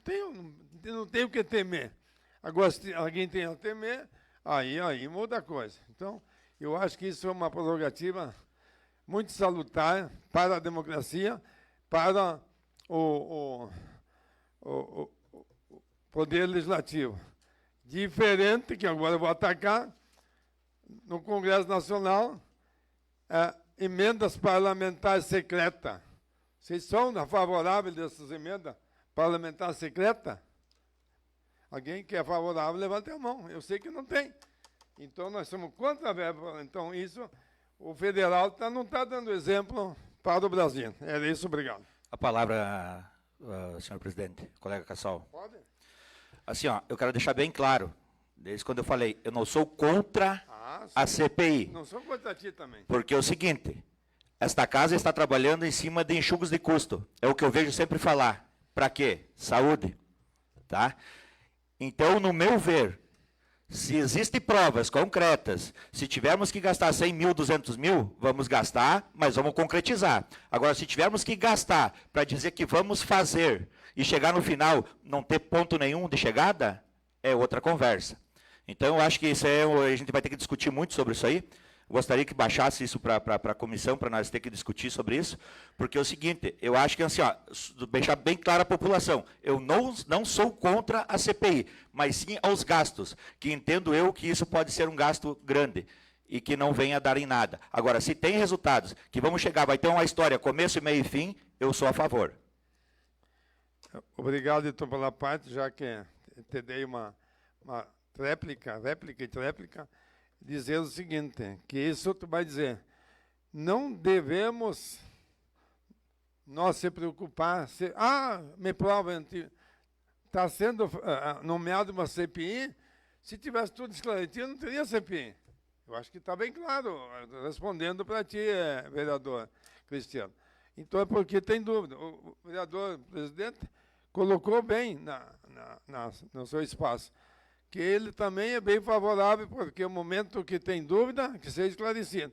tenho o que temer. Agora, se alguém tem a temer, aí muda a coisa. Então, eu acho que isso é uma prerrogativa muito salutar para a democracia, para o Poder Legislativo. Diferente, que agora eu vou atacar, no Congresso Nacional, emendas parlamentares secretas. Vocês são favoráveis dessas emendas parlamentares secretas? Alguém que é favorável, levante a mão. Eu sei que não tem. Então, nós somos contra a verba. Então, isso, o federal não está dando exemplo para o Brasil. Era isso, obrigado. A palavra, senhor presidente, colega Cassol. Pode? Assim, eu quero deixar bem claro, desde quando eu falei, eu não sou contra a CPI. Não sou contra ti também. Porque é o seguinte, esta casa está trabalhando em cima de enxugos de custo. É o que eu vejo sempre falar. Para quê? Saúde. Tá? Então, no meu ver, se existem provas concretas, se tivermos que gastar 100 mil, 200 mil, vamos gastar, mas vamos concretizar. Agora, se tivermos que gastar para dizer que vamos fazer e chegar no final, não ter ponto nenhum de chegada, é outra conversa. Então, eu acho que isso a gente vai ter que discutir muito sobre isso aí. Gostaria que baixasse isso para a comissão, para nós ter que discutir sobre isso, porque é o seguinte, eu acho que, assim, deixar bem claro à população, eu não sou contra a CPI, mas sim aos gastos, que entendo eu que isso pode ser um gasto grande e que não venha a dar em nada. Agora, se tem resultados, que vamos chegar, vai ter uma história, começo, meio e fim, eu sou a favor. Obrigado, então, pela parte, já que te dei uma réplica, dizer o seguinte, que isso tu vai dizer, não devemos nós se preocupar, me prova, está sendo nomeado uma CPI, se tivesse tudo esclarecido, não teria CPI. Eu acho que está bem claro, respondendo para ti, vereador Cristiano. Então é porque tem dúvida. O vereador presidente colocou bem no seu espaço, que ele também é bem favorável, porque o momento que tem dúvida, que seja esclarecido.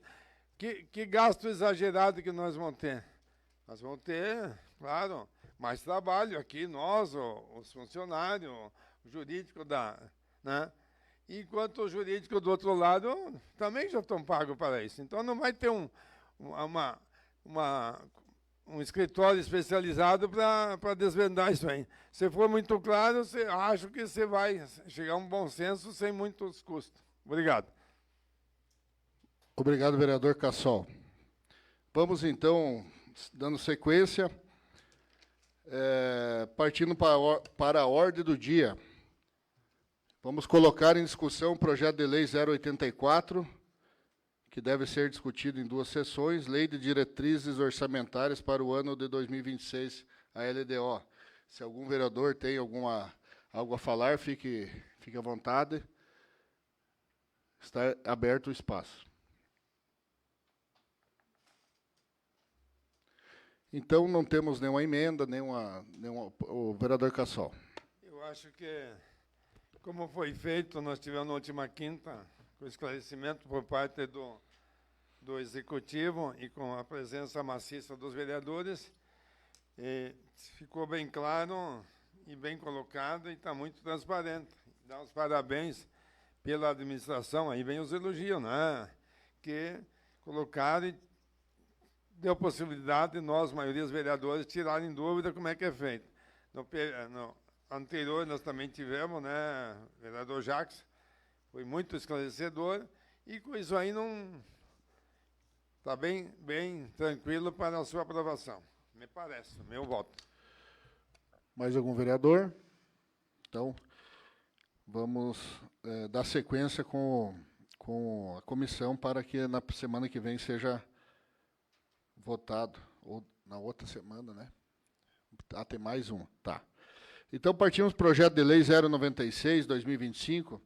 Que gasto exagerado que nós vamos ter? Nós vamos ter, claro, mais trabalho aqui, nós, os funcionários, o jurídico né? Enquanto o jurídico do outro lado também já estão pagos para isso. Então não vai ter um escritório especializado para desvendar isso aí. Se for muito claro, acho que você vai chegar a um bom senso sem muitos custos. Obrigado. Obrigado, vereador Cassol. Vamos, então, dando sequência, partindo para a ordem do dia. Vamos colocar em discussão o projeto de lei 084, que deve ser discutido em 2 sessões, Lei de Diretrizes Orçamentárias para o ano de 2026, a LDO. Se algum vereador tem algo a falar, fique à vontade. Está aberto o espaço. Então, não temos nenhuma emenda, o vereador Cassol. Eu acho que, como foi feito, nós tivemos na última quinta, com esclarecimento por parte do Executivo e com a presença maciça dos vereadores, ficou bem claro e bem colocado e está muito transparente. Dá os parabéns pela administração, aí vem os elogios, né? Que colocaram e deu possibilidade de nós, maioria dos vereadores, tirarem dúvida como é que é feito. No anterior nós também tivemos, né, vereador Jacques, foi muito esclarecedor, e com isso aí não está bem tranquilo para a sua aprovação. Me parece, meu voto. Mais algum vereador? Então, vamos dar sequência com a comissão para que na semana que vem seja votado, ou na outra semana, né? Ah, tem mais um, tá. Então, partimos do projeto de lei 096/2025,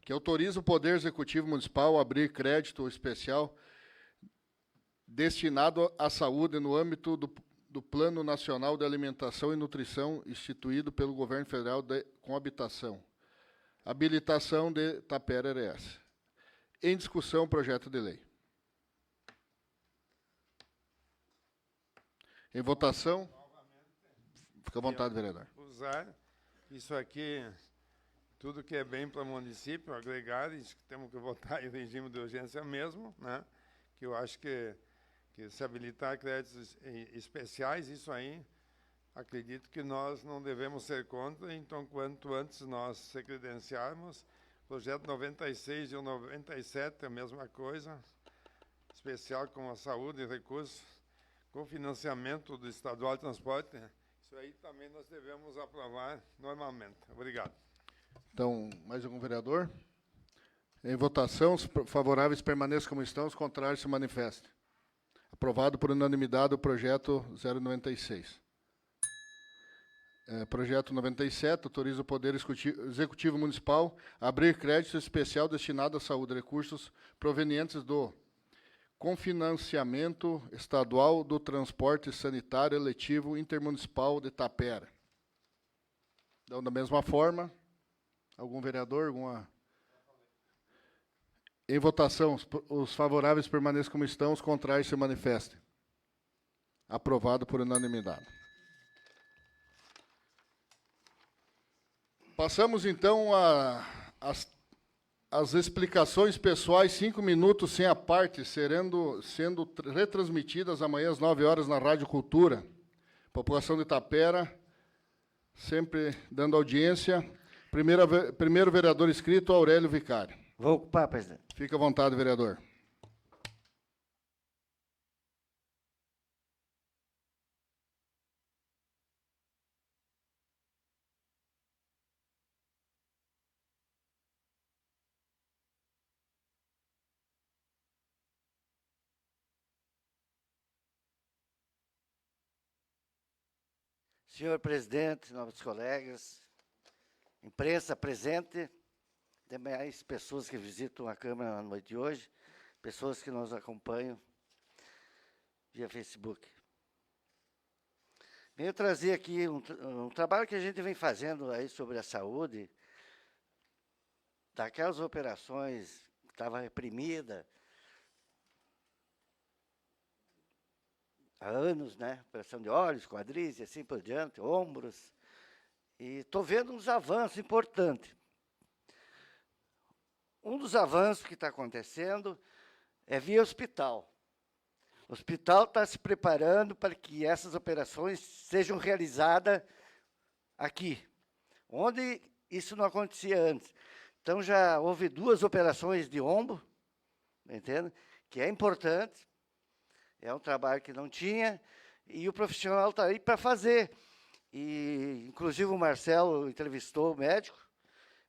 que autoriza o Poder Executivo Municipal a abrir crédito especial destinado à saúde no âmbito do Plano Nacional de Alimentação e Nutrição instituído pelo Governo Federal com habitação. Habilitação de Tapera RS. Em discussão, o projeto de lei. Em votação. Fica à vontade, vereador. Usar isso aqui, tudo que é bem para o município, agregar, isso que temos que votar em regime de urgência mesmo, né? Que eu acho que se habilitar créditos especiais, isso aí, acredito que nós não devemos ser contra, então, quanto antes nós se credenciarmos, projeto 96 e o 97 é a mesma coisa, especial com a saúde e recursos, com financiamento do estadual de transporte, isso aí também nós devemos aprovar normalmente. Obrigado. Então, mais algum vereador? Em votação, os favoráveis permaneçam como estão, os contrários se manifestem. Aprovado por unanimidade o projeto 096. Projeto 97, autoriza o Poder Executivo Municipal a abrir crédito especial destinado à saúde, recursos provenientes do confinanciamento estadual do transporte sanitário eletivo intermunicipal de Tapera. Então, da mesma forma, algum vereador, alguma... Em votação, os favoráveis permaneçam como estão, os contrários se manifestem. Aprovado por unanimidade. Passamos, então, às explicações pessoais, 5 minutos sem a parte, sendo retransmitidas amanhã às 9 horas na Rádio Cultura. População de Tapera, sempre dando audiência. Primeiro vereador inscrito, Aurélio Vicário. Vou ocupar, presidente. Fica à vontade, vereador. Senhor presidente, nobres colegas, imprensa presente, demais pessoas que visitam a Câmara na noite de hoje, pessoas que nos acompanham via Facebook. Venho trazer aqui um trabalho que a gente vem fazendo aí sobre a saúde, daquelas operações que estava reprimida há anos, né? Operação de olhos, quadris e assim por diante, ombros. E estou vendo uns avanços importantes. Um dos avanços que está acontecendo é via hospital. O hospital está se preparando para que essas operações sejam realizadas aqui, onde isso não acontecia antes. Então, já houve 2 operações de ombro, entende? Que é importante, é um trabalho que não tinha, e o profissional está aí para fazer. E, inclusive, o Marcelo entrevistou o médico,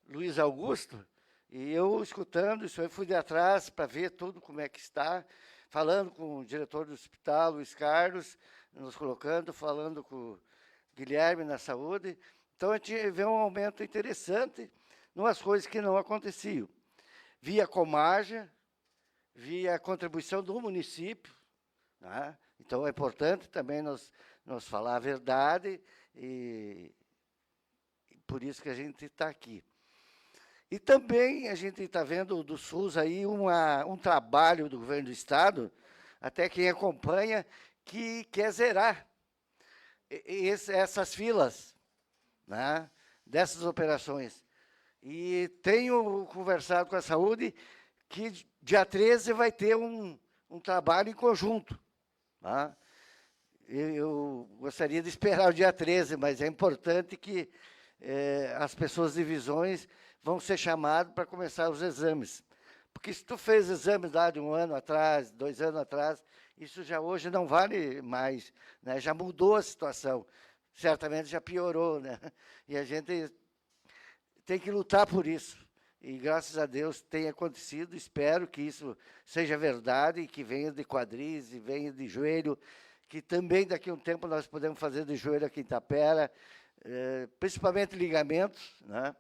Luiz Augusto, e eu, escutando isso aí, fui de atrás para ver tudo como é que está, falando com o diretor do hospital, Luiz Carlos, nos colocando, falando com o Guilherme na saúde. Então, a gente vê um aumento interessante em umas coisas que não aconteciam. Via Comarja, via contribuição do município, né? Então, é importante também nós falar a verdade, e por isso que a gente está aqui. E também a gente está vendo do SUS aí um trabalho do governo do Estado, até quem acompanha, que quer zerar essas filas, né, dessas operações. E tenho conversado com a saúde que dia 13 vai ter um trabalho em conjunto. Tá? Eu gostaria de esperar o dia 13, mas é importante que as pessoas de visões vão ser chamadas para começar os exames, Porque se tu fez exame lá de 1 ano atrás, 2 anos atrás, isso já hoje não vale mais, né? Já mudou a situação. Certamente já piorou, né? E a gente tem que lutar por isso. E graças a Deus tem acontecido. Espero que isso seja verdade, que venha de quadris e venha de joelho, que também daqui a um tempo nós podemos fazer de joelho aqui em Itapera, principalmente ligamentos, né?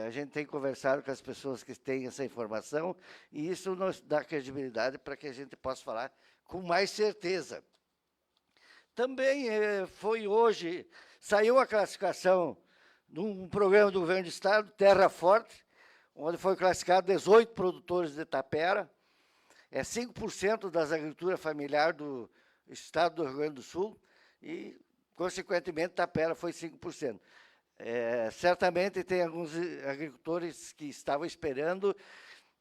A gente tem conversado com as pessoas que têm essa informação e isso nos dá credibilidade para que a gente possa falar com mais certeza. Também foi hoje, saiu a classificação num programa do governo do Estado, Terra Forte, onde foi classificado 18 produtores de Itapera, 5% das agriculturas familiares do Estado do Rio Grande do Sul e, consequentemente, Itapera foi 5%. Certamente tem alguns agricultores que estavam esperando,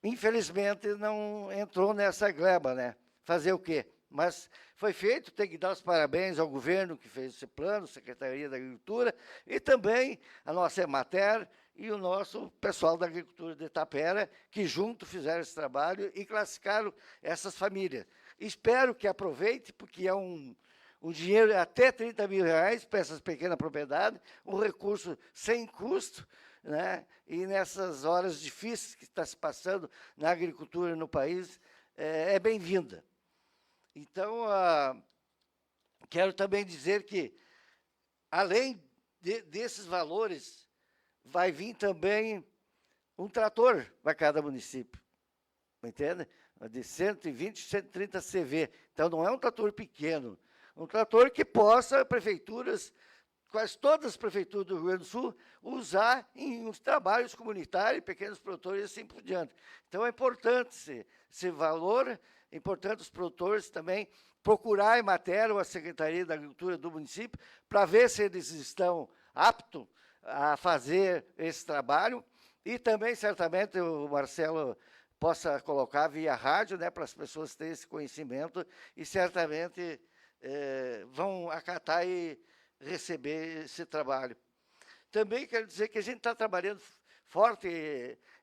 infelizmente não entrou nessa gleba, né? Fazer o quê? Mas foi feito, tem que dar os parabéns ao governo que fez esse plano, Secretaria da Agricultura, e também a nossa Emater e o nosso pessoal da agricultura de Itapera, que junto fizeram esse trabalho e classificaram essas famílias. Espero que aproveite, porque é um dinheiro até R$30 mil para essas pequenas propriedades, um recurso sem custo, né? E nessas horas difíceis que está se passando na agricultura no país, é bem-vinda. Então, quero também dizer que, além desses valores, vai vir também um trator para cada município, entende? De 120, 130 CV. Então, não é um trator pequeno, um trator que possa prefeituras, quase todas as prefeituras do Rio Grande do Sul, usar em uns trabalhos comunitários, pequenos produtores e assim por diante. Então, é importante esse valor, é importante os produtores também procurar a Emater ou a Secretaria da Agricultura do município para ver se eles estão aptos a fazer esse trabalho e também, certamente, o Marcelo possa colocar via rádio, né, para as pessoas terem esse conhecimento e certamente vão acatar e receber esse trabalho. Também quero dizer que a gente está trabalhando forte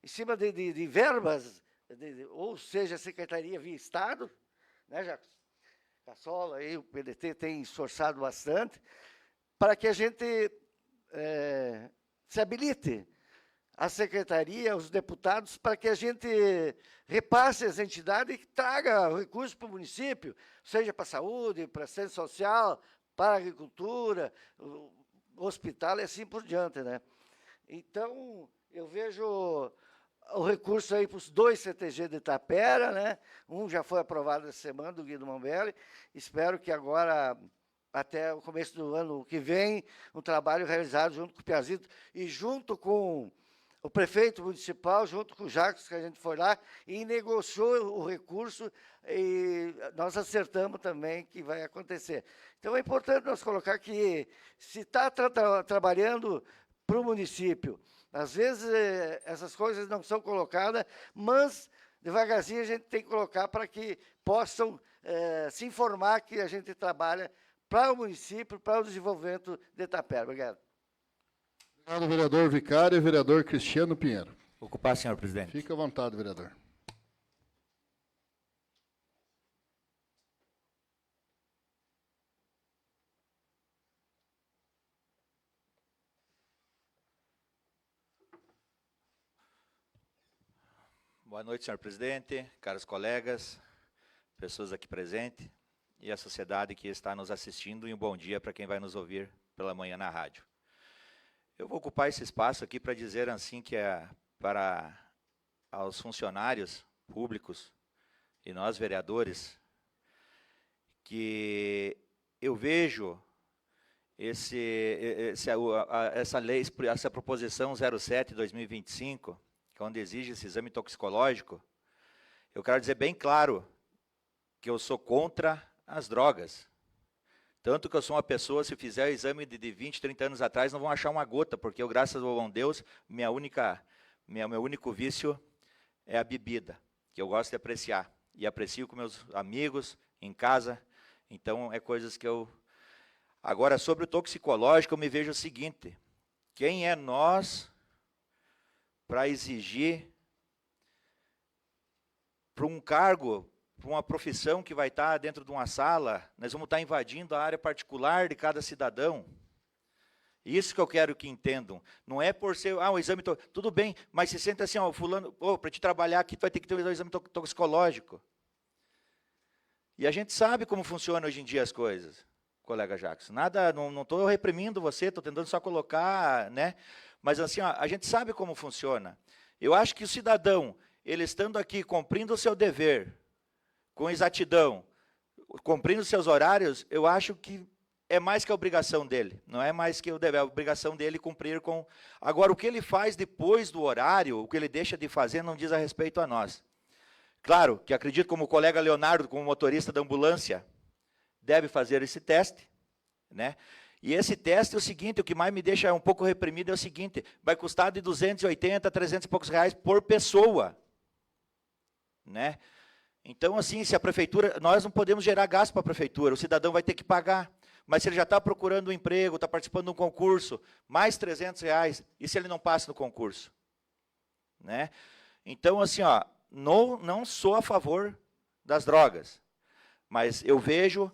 em cima de verbas, ou seja, a Secretaria via Estado, né, Jacques? Cassola, aí, o PDT tem esforçado bastante, para que a gente se habilite a Secretaria, os deputados, para que a gente repasse as entidades e traga recursos para o município, seja para a saúde, para a assistência social, para a agricultura, hospital e assim por diante, né? Então, eu vejo o recurso aí para os 2 CTG de Itapera, né? Um já foi aprovado essa semana, do Guido Mambelli. Espero que agora, até o começo do ano que vem, um trabalho realizado junto com o Piazito e junto com o prefeito municipal, junto com o Jacques, que a gente foi lá, e negociou o recurso, e nós acertamos também que vai acontecer. Então, é importante nós colocar que, se está trabalhando para o município, às vezes essas coisas não são colocadas, mas, devagarzinho, a gente tem que colocar para que possam se informar que a gente trabalha para o município, para o desenvolvimento de Itapera. Obrigado. Obrigado, vereador Vicário e vereador Cristiano Pinheiro. Ocupar, senhor presidente. Fique à vontade, vereador. Boa noite, senhor presidente, caros colegas, pessoas aqui presentes e a sociedade que está nos assistindo, e um bom dia para quem vai nos ouvir pela manhã na rádio. Eu vou ocupar esse espaço aqui para dizer assim que para aos funcionários públicos e nós vereadores, que eu vejo essa lei, essa proposição 07/2025, que é onde exige esse exame toxicológico. Eu quero dizer bem claro que eu sou contra as drogas. Tanto que eu sou uma pessoa, se fizer o exame de 20, 30 anos atrás, não vão achar uma gota, porque eu, graças ao bom Deus, meu único vício é a bebida, que eu gosto de apreciar. E aprecio com meus amigos, em casa. Então, é coisas que eu... Agora, sobre o toxicológico, eu me vejo o seguinte: quem é nós para exigir para um cargo, para uma profissão que vai estar dentro de uma sala, nós vamos estar invadindo a área particular de cada cidadão. Isso que eu quero que entendam. Não é por ser, o exame, tudo bem, mas se sente assim, fulano, para te trabalhar aqui, tu vai ter que ter um exame toxicológico. E a gente sabe como funciona hoje em dia as coisas, colega Jackson. Nada, não estou reprimindo você, estou tentando só colocar, né? Mas assim, a gente sabe como funciona. Eu acho que o cidadão, ele estando aqui, cumprindo o seu dever, com exatidão, cumprindo os seus horários, eu acho que é mais que a obrigação dele, não é mais que o dever, é a obrigação dele cumprir com... Agora, o que ele faz depois do horário, o que ele deixa de fazer, não diz a respeito a nós. Claro, que acredito como o colega Leonardo, como motorista da ambulância, deve fazer esse teste, né? E esse teste é o seguinte, o que mais me deixa um pouco reprimido é o seguinte, vai custar de 280 a 300 e poucos reais por pessoa, né? Então, assim, se a prefeitura, nós não podemos gerar gasto para a prefeitura, o cidadão vai ter que pagar. Mas se ele já está procurando um emprego, está participando de um concurso, mais 300 reais, e se ele não passa no concurso? Né? Então, assim, não sou a favor das drogas, mas eu vejo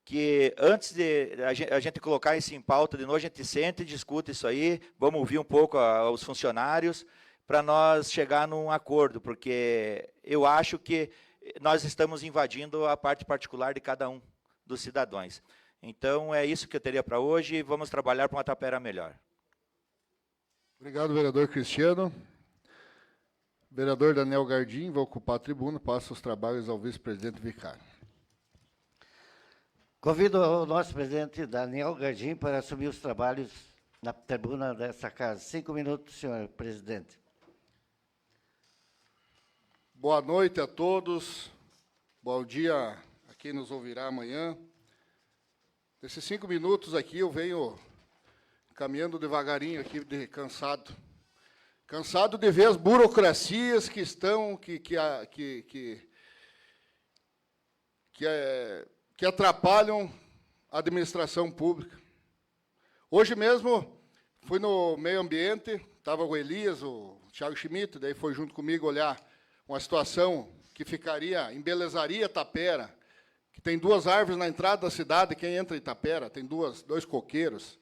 que antes de a gente colocar isso em pauta de novo, a gente senta e discute isso aí, vamos ouvir um pouco os funcionários, para nós chegar num acordo, porque eu acho que nós estamos invadindo a parte particular de cada um dos cidadãos. Então, é isso que eu teria para hoje, e vamos trabalhar para uma Tapera melhor. Obrigado, vereador Cristiano. Vereador Daniel Gardim vai ocupar a tribuna, passa os trabalhos ao vice-presidente vicário. Convido o nosso presidente Daniel Gardim para assumir os trabalhos na tribuna dessa casa. 5 minutos, senhor presidente. Boa noite a todos. Bom dia a quem nos ouvirá amanhã. Nesses 5 minutos aqui eu venho caminhando devagarinho aqui, cansado. Cansado de ver as burocracias que estão, que atrapalham a administração pública. Hoje mesmo fui no meio ambiente, estava o Elias, o Thiago Schmidt, daí foi junto comigo olhar uma situação que embelezaria Tapera, que tem 2 árvores na entrada da cidade, quem entra em Tapera, tem 2 coqueiros,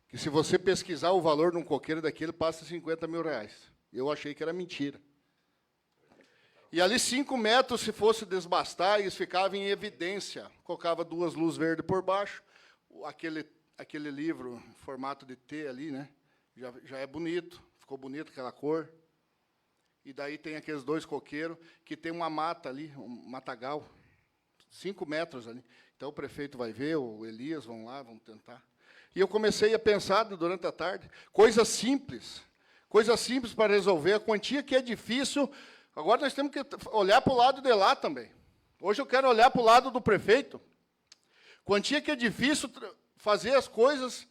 que se você pesquisar o valor de um coqueiro daquele, passa 50 mil reais. Eu achei que era mentira. E ali 5 metros, se fosse desbastar, eles ficavam em evidência. Colocava 2 luzes verdes por baixo, aquele livro em formato de T ali, né? Já é bonito, ficou bonito aquela cor. E daí tem aqueles 2 coqueiros, que tem uma mata ali, um matagal, 5 metros ali. Então o prefeito vai ver, o Elias vão lá, vão tentar. E eu comecei a pensar durante a tarde, coisas simples para resolver, a quantia que é difícil. Agora nós temos que olhar para o lado de lá também. Hoje eu quero olhar para o lado do prefeito. Quantia que é difícil fazer as coisas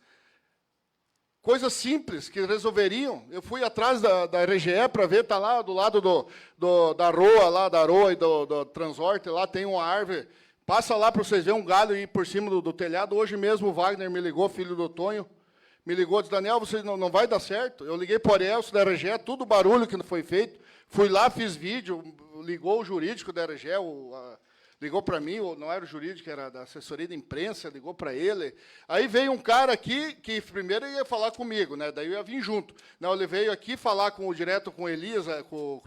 simples que resolveriam. Eu fui atrás da RGE para ver, está lá do lado da Aroa e do Transorte, lá tem uma árvore. Passa lá para vocês verem um galho aí por cima do telhado. Hoje mesmo o Wagner me ligou, filho do Tonho, me ligou, disse, Daniel, você não vai dar certo. Eu liguei para o Arielso da RGE, tudo barulho que não foi feito. Fui lá, fiz vídeo, ligou o jurídico da RGE, ligou para mim, não era o jurídico, era da assessoria de imprensa, ligou para ele. Aí veio um cara aqui, que primeiro ia falar comigo, né? Daí eu ia vir junto. Não, ele veio aqui falar direto com o Elias, com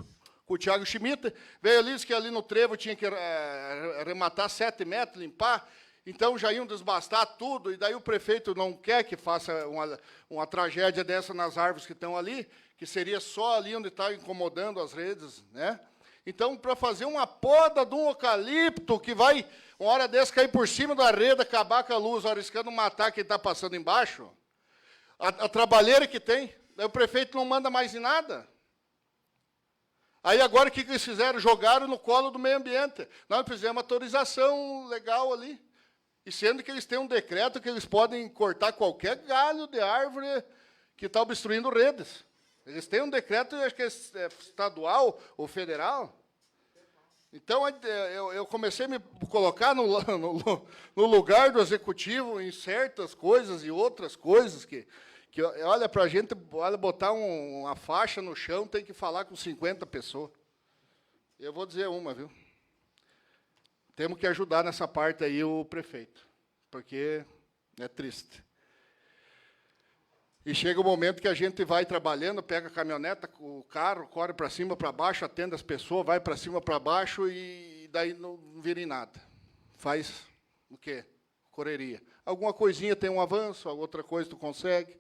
o Thiago Schmidt, veio ali, disse que ali no trevo tinha que arrematar 7 metros, limpar, então já iam desbastar tudo, e daí o prefeito não quer que faça uma tragédia dessa nas árvores que estão ali, que seria só ali onde está incomodando as redes, né? Então, para fazer uma poda de um eucalipto que vai, uma hora dessa, cair por cima da rede, acabar com a luz, arriscando matar quem está passando embaixo, a trabalheira que tem, daí o prefeito não manda mais em nada. Aí agora o que eles fizeram? Jogaram no colo do meio ambiente. Nós fizemos uma autorização legal ali. E sendo que eles têm um decreto que eles podem cortar qualquer galho de árvore que está obstruindo redes. Eles têm um decreto, acho que é estadual ou federal. Então, eu comecei a me colocar no lugar do executivo em certas coisas e outras coisas que olha, para a gente, olha, botar uma faixa no chão, tem que falar com 50 pessoas. Eu vou dizer uma, viu? Temos que ajudar nessa parte aí o prefeito, porque é triste. E chega o momento que a gente vai trabalhando, pega a caminhoneta, o carro, corre para cima, para baixo, atende as pessoas, vai para cima, para baixo e daí não vira em nada. Faz o quê? Correria. Alguma coisinha tem um avanço, a outra coisa tu consegue.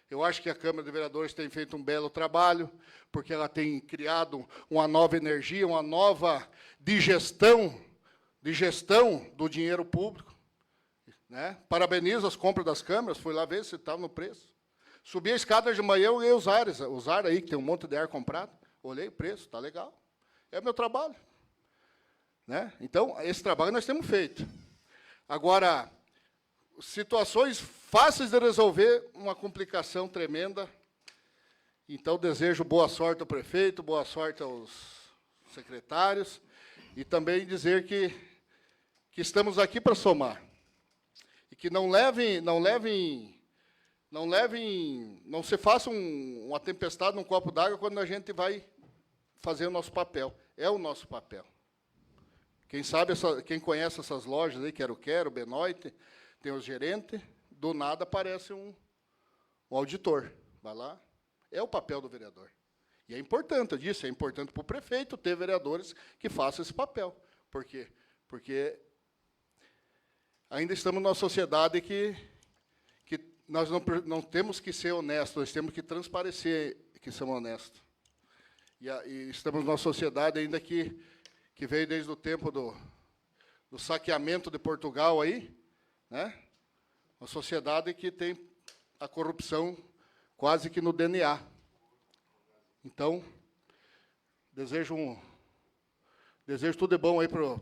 Eu acho que a Câmara de Vereadores tem feito um belo trabalho, porque ela tem criado uma nova energia, uma nova digestão do dinheiro público. Né? Parabenizo as compras das câmaras, fui lá ver se estava no preço. Subi a escada de manhã, eu ganhei os ar aí, que tem um monte de ar comprado. Olhei o preço, está legal. É o meu trabalho. Né? Então, esse trabalho nós temos feito. Agora, situações fáceis de resolver, uma complicação tremenda. Então, desejo boa sorte ao prefeito, boa sorte aos secretários, e também dizer que estamos aqui para somar. E que não se faça uma tempestade num copo d'água quando a gente vai fazer o nosso papel. É o nosso papel. Quem sabe, quem conhece essas lojas aí, Quero, Benoit, tem os gerentes, do nada aparece um auditor. Vai lá, é o papel do vereador. E é importante, eu disse, é importante para o prefeito ter vereadores que façam esse papel. Por quê? Porque ainda estamos numa sociedade que nós não temos que ser honestos, nós temos que transparecer que somos honestos. E estamos numa sociedade ainda que veio desde o tempo do saqueamento de Portugal aí, né? Uma sociedade que tem a corrupção quase que no DNA. Então, desejo tudo de bom aí para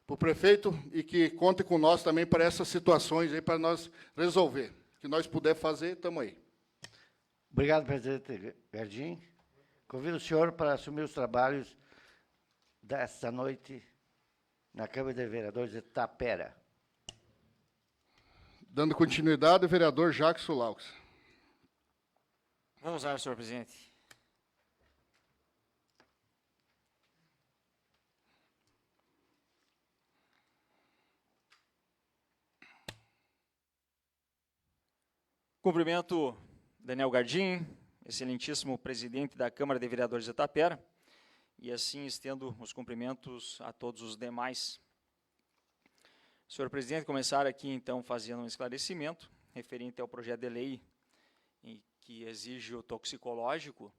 o prefeito e que conte com nós também para essas situações aí, para nós resolver. O que nós puder fazer, estamos aí. Obrigado, presidente Gardim. Convido o senhor para assumir os trabalhos desta noite na Câmara de Vereadores de Tapera. Dando continuidade, o vereador Jacques Sulaux. Vamos lá, senhor presidente. Cumprimento Daniel Gardim, excelentíssimo presidente da Câmara de Vereadores de Tapera, e assim estendo os cumprimentos a todos os demais. Senhor presidente, começar aqui então fazendo um esclarecimento referente ao projeto de lei que exige o toxicológico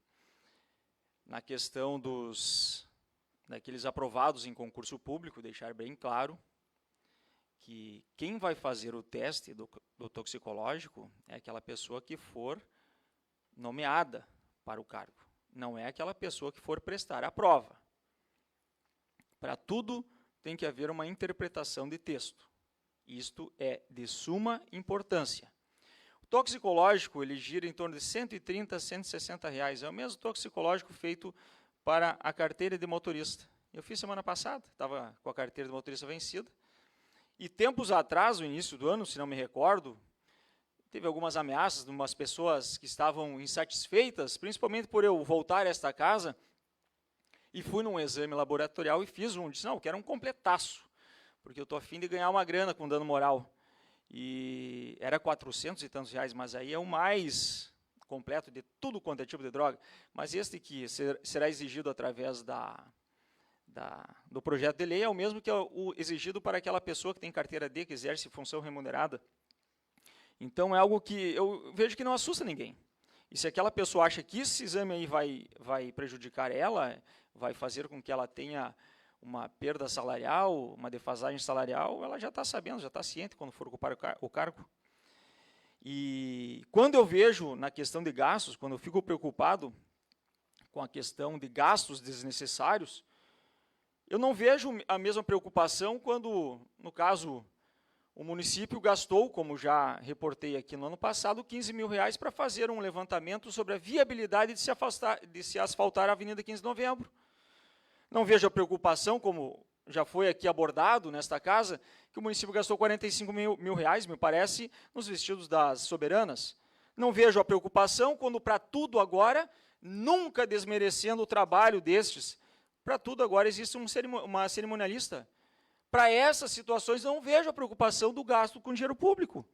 na questão daqueles aprovados em concurso público, deixar bem claro que quem vai fazer o teste do toxicológico é aquela pessoa que for nomeada para o cargo, não é aquela pessoa que for prestar a prova. Para tudo tem que haver uma interpretação de texto. Isto é de suma importância. O toxicológico ele gira em torno de R$ 130 a R$ 160. É o mesmo toxicológico feito para a carteira de motorista. Eu fiz semana passada, estava com a carteira de motorista vencida. E tempos atrás, no início do ano, se não me recordo, teve algumas ameaças de umas pessoas que estavam insatisfeitas, principalmente por eu voltar a esta casa, e fui num exame laboratorial e fiz disse, não, eu quero um completaço, porque eu estou a fim de ganhar uma grana com dano moral. E era 400 e tantos reais, mas aí é o mais completo de tudo quanto é tipo de droga. Mas este que será exigido através do projeto de lei é o mesmo que é o exigido para aquela pessoa que tem carteira D, que exerce função remunerada. Então, é algo que eu vejo que não assusta ninguém. E se aquela pessoa acha que esse exame aí vai prejudicar ela, vai fazer com que ela tenha uma perda salarial, uma defasagem salarial, ela já está sabendo, já está ciente quando for ocupar o cargo. E quando eu vejo na questão de gastos, quando eu fico preocupado com a questão de gastos desnecessários, eu não vejo a mesma preocupação quando, no caso, o município gastou, como já reportei aqui no ano passado, R$15 mil para fazer um levantamento sobre a viabilidade de se asfaltar a Avenida 15 de Novembro. Não vejo a preocupação, como já foi aqui abordado nesta casa, que o município gastou R$45 mil, me parece, nos vestidos das soberanas. Não vejo a preocupação quando, para tudo agora, nunca desmerecendo o trabalho destes Para tudo agora existe uma cerimonialista. Para essas situações, não vejo a preocupação do gasto com dinheiro público.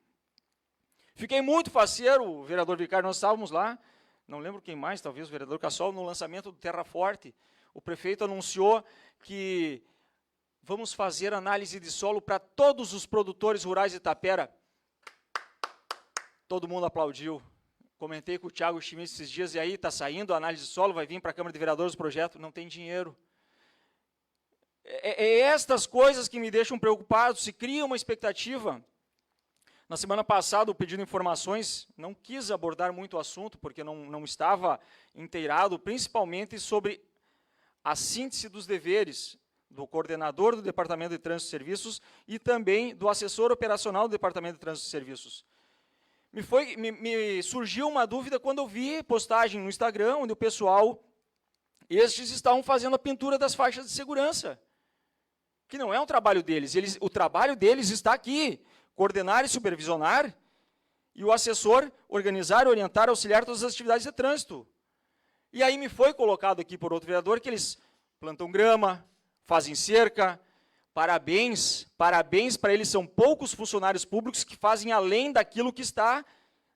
Fiquei muito faceiro, o vereador Vicário, nós estávamos lá, não lembro quem mais, talvez o vereador Cassol, no lançamento do Terra Forte. O prefeito anunciou que vamos fazer análise de solo para todos os produtores rurais de Itapera. Todo mundo aplaudiu. Comentei com o Thiago Schmidt esses dias, e aí está saindo a análise de solo, vai vir para a Câmara de Vereadores o projeto, não tem dinheiro. É estas coisas que me deixam preocupado, se cria uma expectativa. Na semana passada, pedindo informações, não quis abordar muito o assunto, porque não estava inteirado, principalmente sobre a síntese dos deveres do coordenador do Departamento de Trânsito e Serviços e também do assessor operacional do Departamento de Trânsito e Serviços. Me surgiu uma dúvida quando eu vi postagem no Instagram, onde o pessoal, estes estavam fazendo a pintura das faixas de segurança, que não é um trabalho deles. O trabalho deles está aqui, coordenar e supervisionar, e o assessor organizar, orientar, auxiliar todas as atividades de trânsito. E aí me foi colocado aqui por outro vereador que eles plantam grama, fazem cerca. Parabéns para eles, são poucos funcionários públicos que fazem além daquilo que está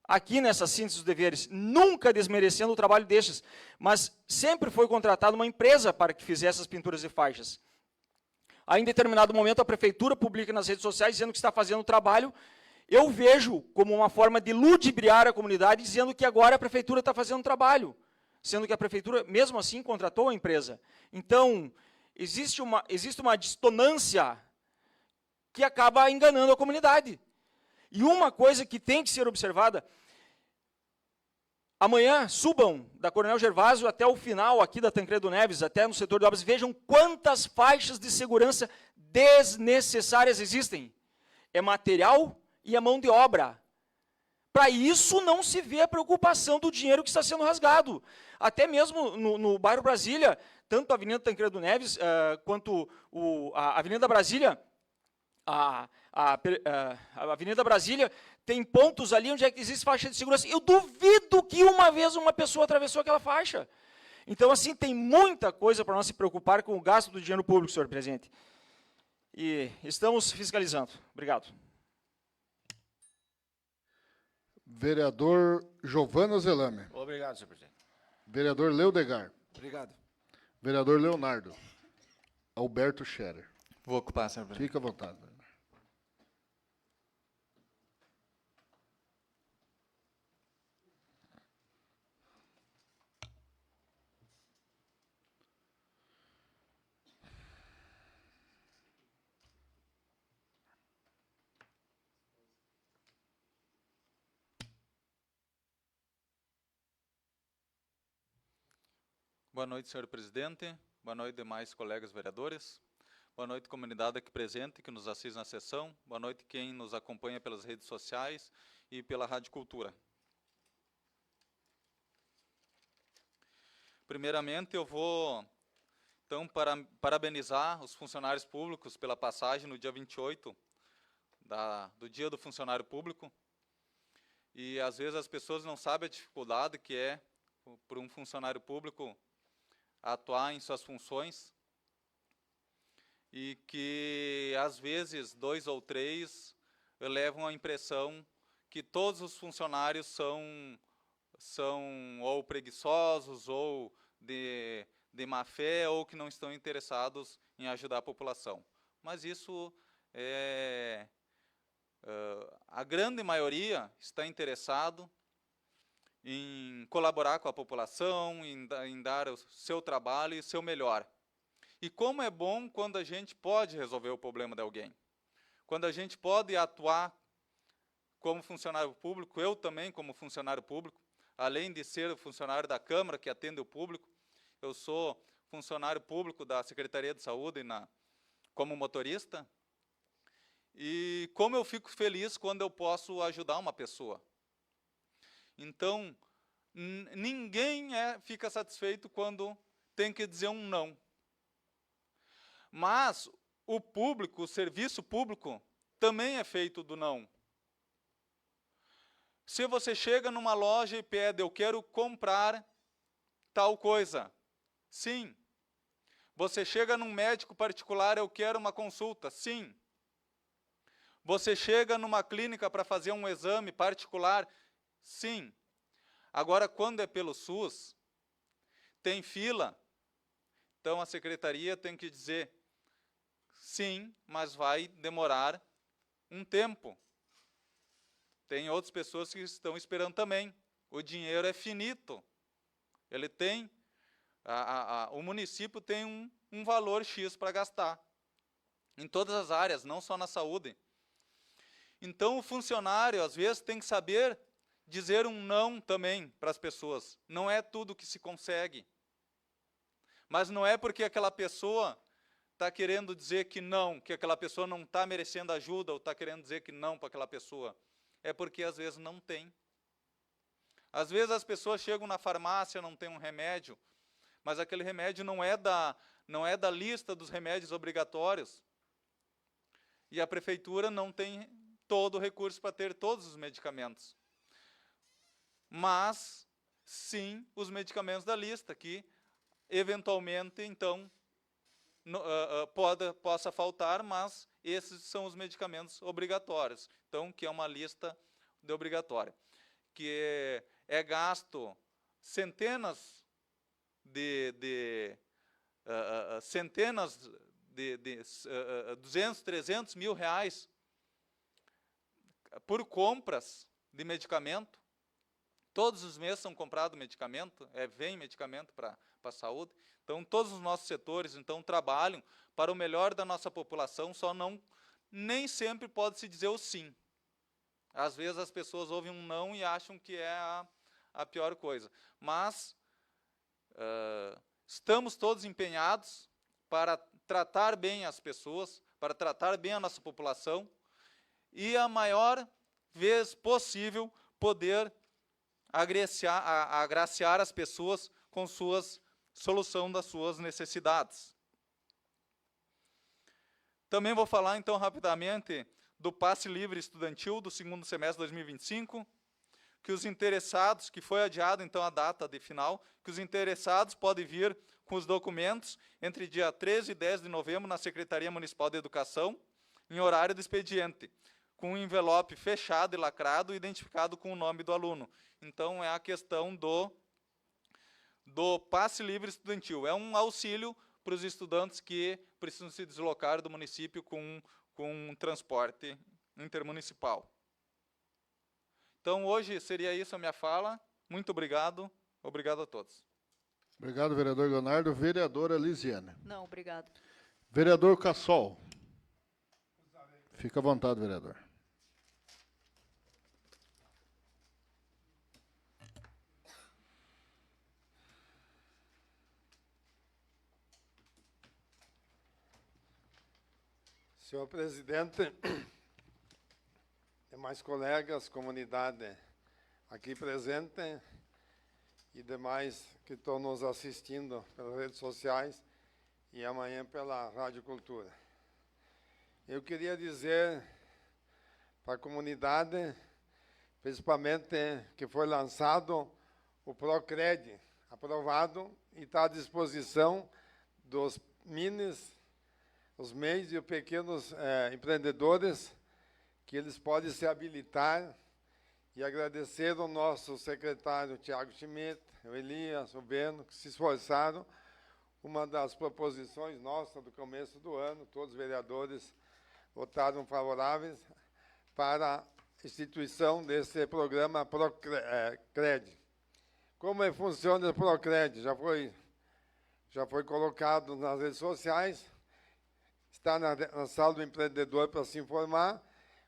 aqui nessa síntese dos deveres, nunca desmerecendo o trabalho destes, mas sempre foi contratada uma empresa para que fizesse as pinturas de faixas. Aí, em determinado momento, a prefeitura publica nas redes sociais dizendo que está fazendo o trabalho. Eu vejo como uma forma de ludibriar a comunidade, dizendo que agora a prefeitura está fazendo o trabalho, sendo que a prefeitura, mesmo assim, contratou a empresa. Então, existe uma dissonância que acaba enganando a comunidade. E uma coisa que tem que ser observada, amanhã subam da Coronel Gervásio até o final aqui da Tancredo Neves, até no setor de obras, vejam quantas faixas de segurança desnecessárias existem. É material e é mão de obra. Para isso não se vê a preocupação do dinheiro que está sendo rasgado. Até mesmo no bairro Brasília, tanto a Avenida Tancredo Neves quanto a Avenida Brasília, a Avenida Brasília tem pontos ali onde é que existe faixa de segurança. Eu duvido que uma vez uma pessoa atravessou aquela faixa. Então, assim, tem muita coisa para nós se preocupar com o gasto do dinheiro público, senhor presidente. E estamos fiscalizando. Obrigado. Vereador Giovana Zelame. Obrigado, senhor presidente. Vereador Leudegar. Obrigado. Vereador Leonardo. Alberto Scherer. Vou ocupar, senhor presidente. Fica à vontade. Boa noite, senhor presidente. Boa noite, demais colegas vereadores. Boa noite, comunidade aqui presente, que nos assiste na sessão. Boa noite, quem nos acompanha pelas redes sociais e pela Rádio Cultura. Primeiramente, eu vou, então, parabenizar os funcionários públicos pela passagem no dia 28 do Dia do Funcionário Público. E, às vezes, as pessoas não sabem a dificuldade que é para um funcionário público atuar em suas funções, e que, às vezes, 2 ou 3 levam a impressão que todos os funcionários são ou preguiçosos, ou de má fé, ou que não estão interessados em ajudar a população. Mas isso a grande maioria está interessado em colaborar com a população, em dar o seu trabalho e o seu melhor. E como é bom quando a gente pode resolver o problema de alguém. Quando a gente pode atuar como funcionário público, eu também como funcionário público, além de ser funcionário da Câmara que atende o público, eu sou funcionário público da Secretaria de Saúde como motorista. E como eu fico feliz quando eu posso ajudar uma pessoa. Então, ninguém fica satisfeito quando tem que dizer um não. Mas o público, o serviço público, também é feito do não. Se você chega numa loja e pede, eu quero comprar tal coisa. Sim, Você chega num médico particular, eu quero uma consulta. Sim. Você chega numa clínica para fazer um exame particular? Sim. Agora, quando é pelo SUS, tem fila, então a secretaria tem que dizer, sim, mas vai demorar um tempo. Tem outras pessoas que estão esperando também. O dinheiro é finito. Ele tem, o município tem um valor X para gastar. Em todas as áreas, não só na saúde. Então, o funcionário, às vezes, tem que saber dizer um não também para as pessoas. Não é tudo que se consegue. Mas não é porque aquela pessoa está querendo dizer que não, que aquela pessoa não está merecendo ajuda, ou está querendo dizer que não para aquela pessoa. É porque, às vezes, não tem. Às vezes, as pessoas chegam na farmácia, não tem um remédio, mas aquele remédio não é da lista dos remédios obrigatórios. E a prefeitura não tem todo o recurso para ter todos os medicamentos. Mas, sim, os medicamentos da lista, que, eventualmente, então, possa faltar, mas esses são os medicamentos obrigatórios. Então, que é uma lista de obrigatória. Que é gasto centenas de 200, 300 mil reais por compras de medicamento. Todos os meses são comprados medicamento, vem medicamento para a saúde. Então, todos os nossos setores, então, trabalham para o melhor da nossa população, só nem sempre pode-se dizer o sim. Às vezes as pessoas ouvem um não e acham que é a pior coisa. Mas estamos todos empenhados para tratar bem as pessoas, para tratar bem a nossa população e a maior vez possível poder agraciar as pessoas com solução das suas necessidades. Também vou falar, então, rapidamente do passe livre estudantil do segundo semestre de 2025, que os interessados, que foi adiado, então, a data de final, que os interessados podem vir com os documentos entre dia 13 e 10 de novembro na Secretaria Municipal de Educação, em horário de expediente, com um envelope fechado e lacrado, identificado com o nome do aluno. Então, é a questão do passe livre estudantil. É um auxílio para os estudantes que precisam se deslocar do município com um transporte intermunicipal. Então, hoje seria isso a minha fala. Muito obrigado. Obrigado a todos. Obrigado, vereador Leonardo. Vereadora Lisiane. Não, obrigado. Vereador Cassol. Fica à vontade, vereador. Senhor presidente, demais colegas, comunidade aqui presente e demais que estão nos assistindo pelas redes sociais e amanhã pela Rádio Cultura. Eu queria dizer para a comunidade, principalmente que foi lançado o Procred, aprovado e está à disposição dos minis, os MEIs e os pequenos empreendedores, que eles podem se habilitar, e agradecer ao nosso secretário Tiago Schmidt, o Elias, o Beno, que se esforçaram. Uma das proposições nossas do começo do ano, todos os vereadores votaram favoráveis para a instituição desse programa Procred. Como funciona o Procred? Já foi colocado nas redes sociais. Está na sala do empreendedor para se informar.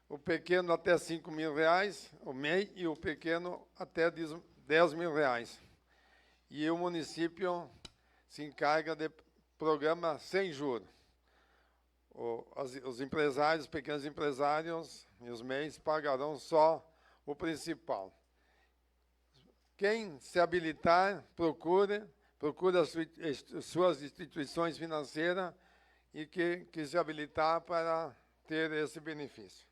O pequeno até 5 mil reais, o MEI, e o pequeno até 10 mil reais. E o município se encarga de programa sem juros. Os empresários, os pequenos empresários e os MEIs pagarão só o principal. Quem se habilitar, procure as suas instituições financeiras e que se habilitar para ter esse benefício.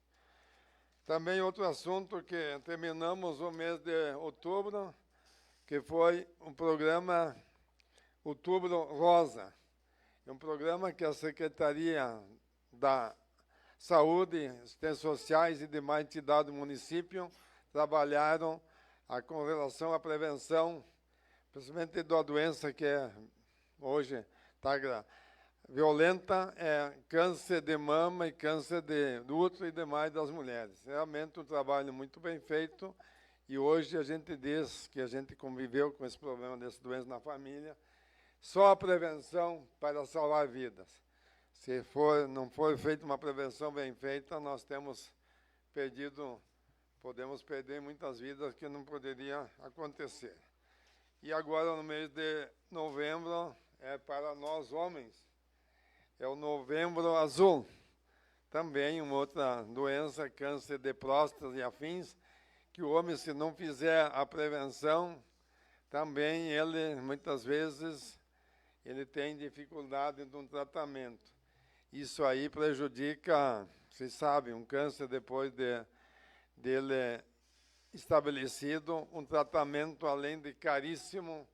Também outro assunto que terminamos o mês de outubro, que foi um programa Outubro Rosa. É um programa que a Secretaria da Saúde, Assistência Sociais e demais entidades do município trabalharam com relação à prevenção, principalmente da doença que hoje está violenta, é câncer de mama e câncer do útero e demais das mulheres. Realmente um trabalho muito bem feito, e hoje a gente diz que a gente conviveu com esse problema dessa doença na família, só a prevenção para salvar vidas. Se não for feita uma prevenção bem feita, nós podemos perder muitas vidas que não poderia acontecer. E agora, no mês de novembro, é para nós homens, é o Novembro Azul. Também uma outra doença, câncer de próstata e afins, que o homem, se não fizer a prevenção, também ele, muitas vezes, ele tem dificuldade no tratamento. Isso aí prejudica, vocês sabem, um câncer depois dele estabelecido, um tratamento, além de caríssimo,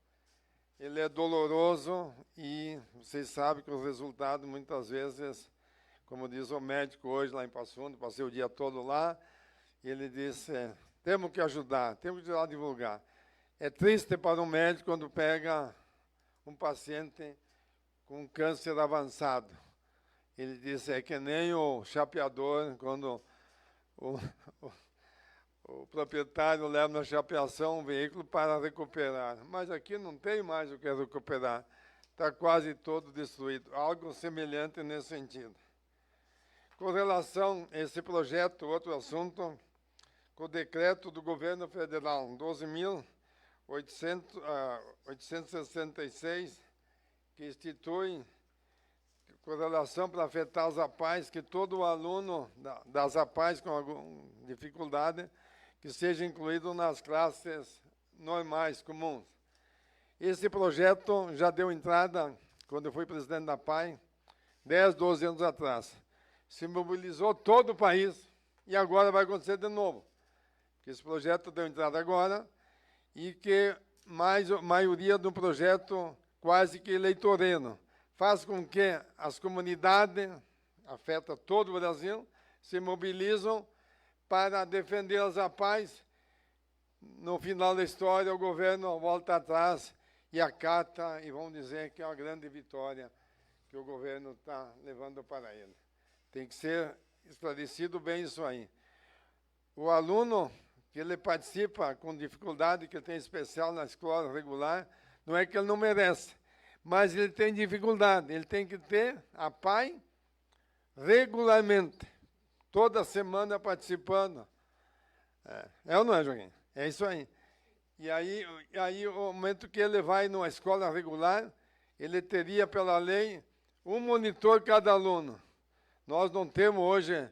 ele é doloroso e vocês sabem que os resultados, muitas vezes, como diz o médico hoje lá em Passo Fundo, passei o dia todo lá, ele disse, temos que ajudar a divulgar. É triste para um médico quando pega um paciente com câncer avançado. Ele disse, é que nem o chapeador, quando o proprietário leva na chapeação um veículo para recuperar. Mas aqui não tem mais o que recuperar. Está quase todo destruído. Algo semelhante nesse sentido. Com relação a esse projeto, outro assunto, com o decreto do governo federal 12.866, que institui, com relação para afetar as APAES, que todo aluno das APAES com alguma dificuldade, que seja incluído nas classes normais, comuns. Esse projeto já deu entrada, quando eu fui presidente da APAE, 10, 12 anos atrás. Se mobilizou todo o país e agora vai acontecer de novo. Esse projeto deu entrada agora e que a maioria do projeto quase que eleitoreiro faz com que as comunidades, afeta todo o Brasil, se mobilizam para defender as APAES. No final da história, o governo volta atrás e acata, e vão dizer que é uma grande vitória que o governo está levando para ele. Tem que ser esclarecido bem isso aí. O aluno que ele participa com dificuldade, que tem especial na escola regular, não é que ele não merece, mas ele tem dificuldade, ele tem que ter a APAE regularmente, toda semana participando. É ou não é, Joaquim? É isso aí. E aí, o momento que ele vai numa escola regular, ele teria, pela lei, um monitor cada aluno. Nós não temos hoje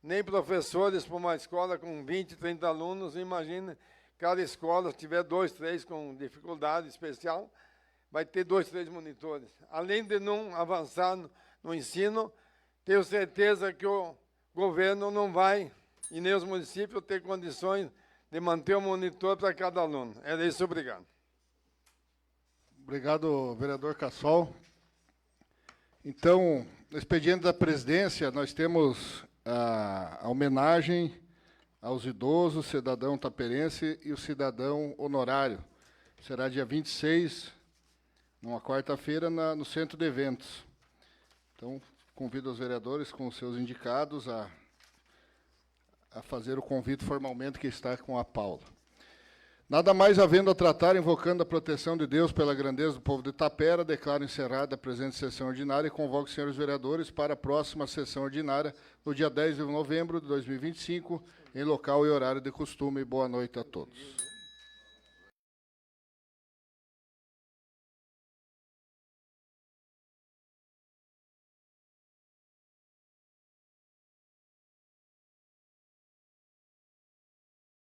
nem professores para uma escola com 20, 30 alunos. Imagina, cada escola, se tiver 2, 3 com dificuldade especial, vai ter 2, 3 monitores. Além de não avançar no ensino, tenho certeza que o governo não vai, e nem os municípios, ter condições de manter um monitor para cada aluno. Era isso, obrigado. Obrigado, vereador Cassol. Então, no expediente da presidência, nós temos a homenagem aos idosos, cidadão taperense e o cidadão honorário. Será dia 26, numa quarta-feira, no Centro de Eventos. Então, convido os vereadores com os seus indicados a fazer o convite formalmente, que está com a Paula. Nada mais havendo a tratar, invocando a proteção de Deus pela grandeza do povo de Itapera, declaro encerrada a presente sessão ordinária e convoco os senhores vereadores para a próxima sessão ordinária, no dia 10 de novembro de 2025, em local e horário de costume. Boa noite a todos.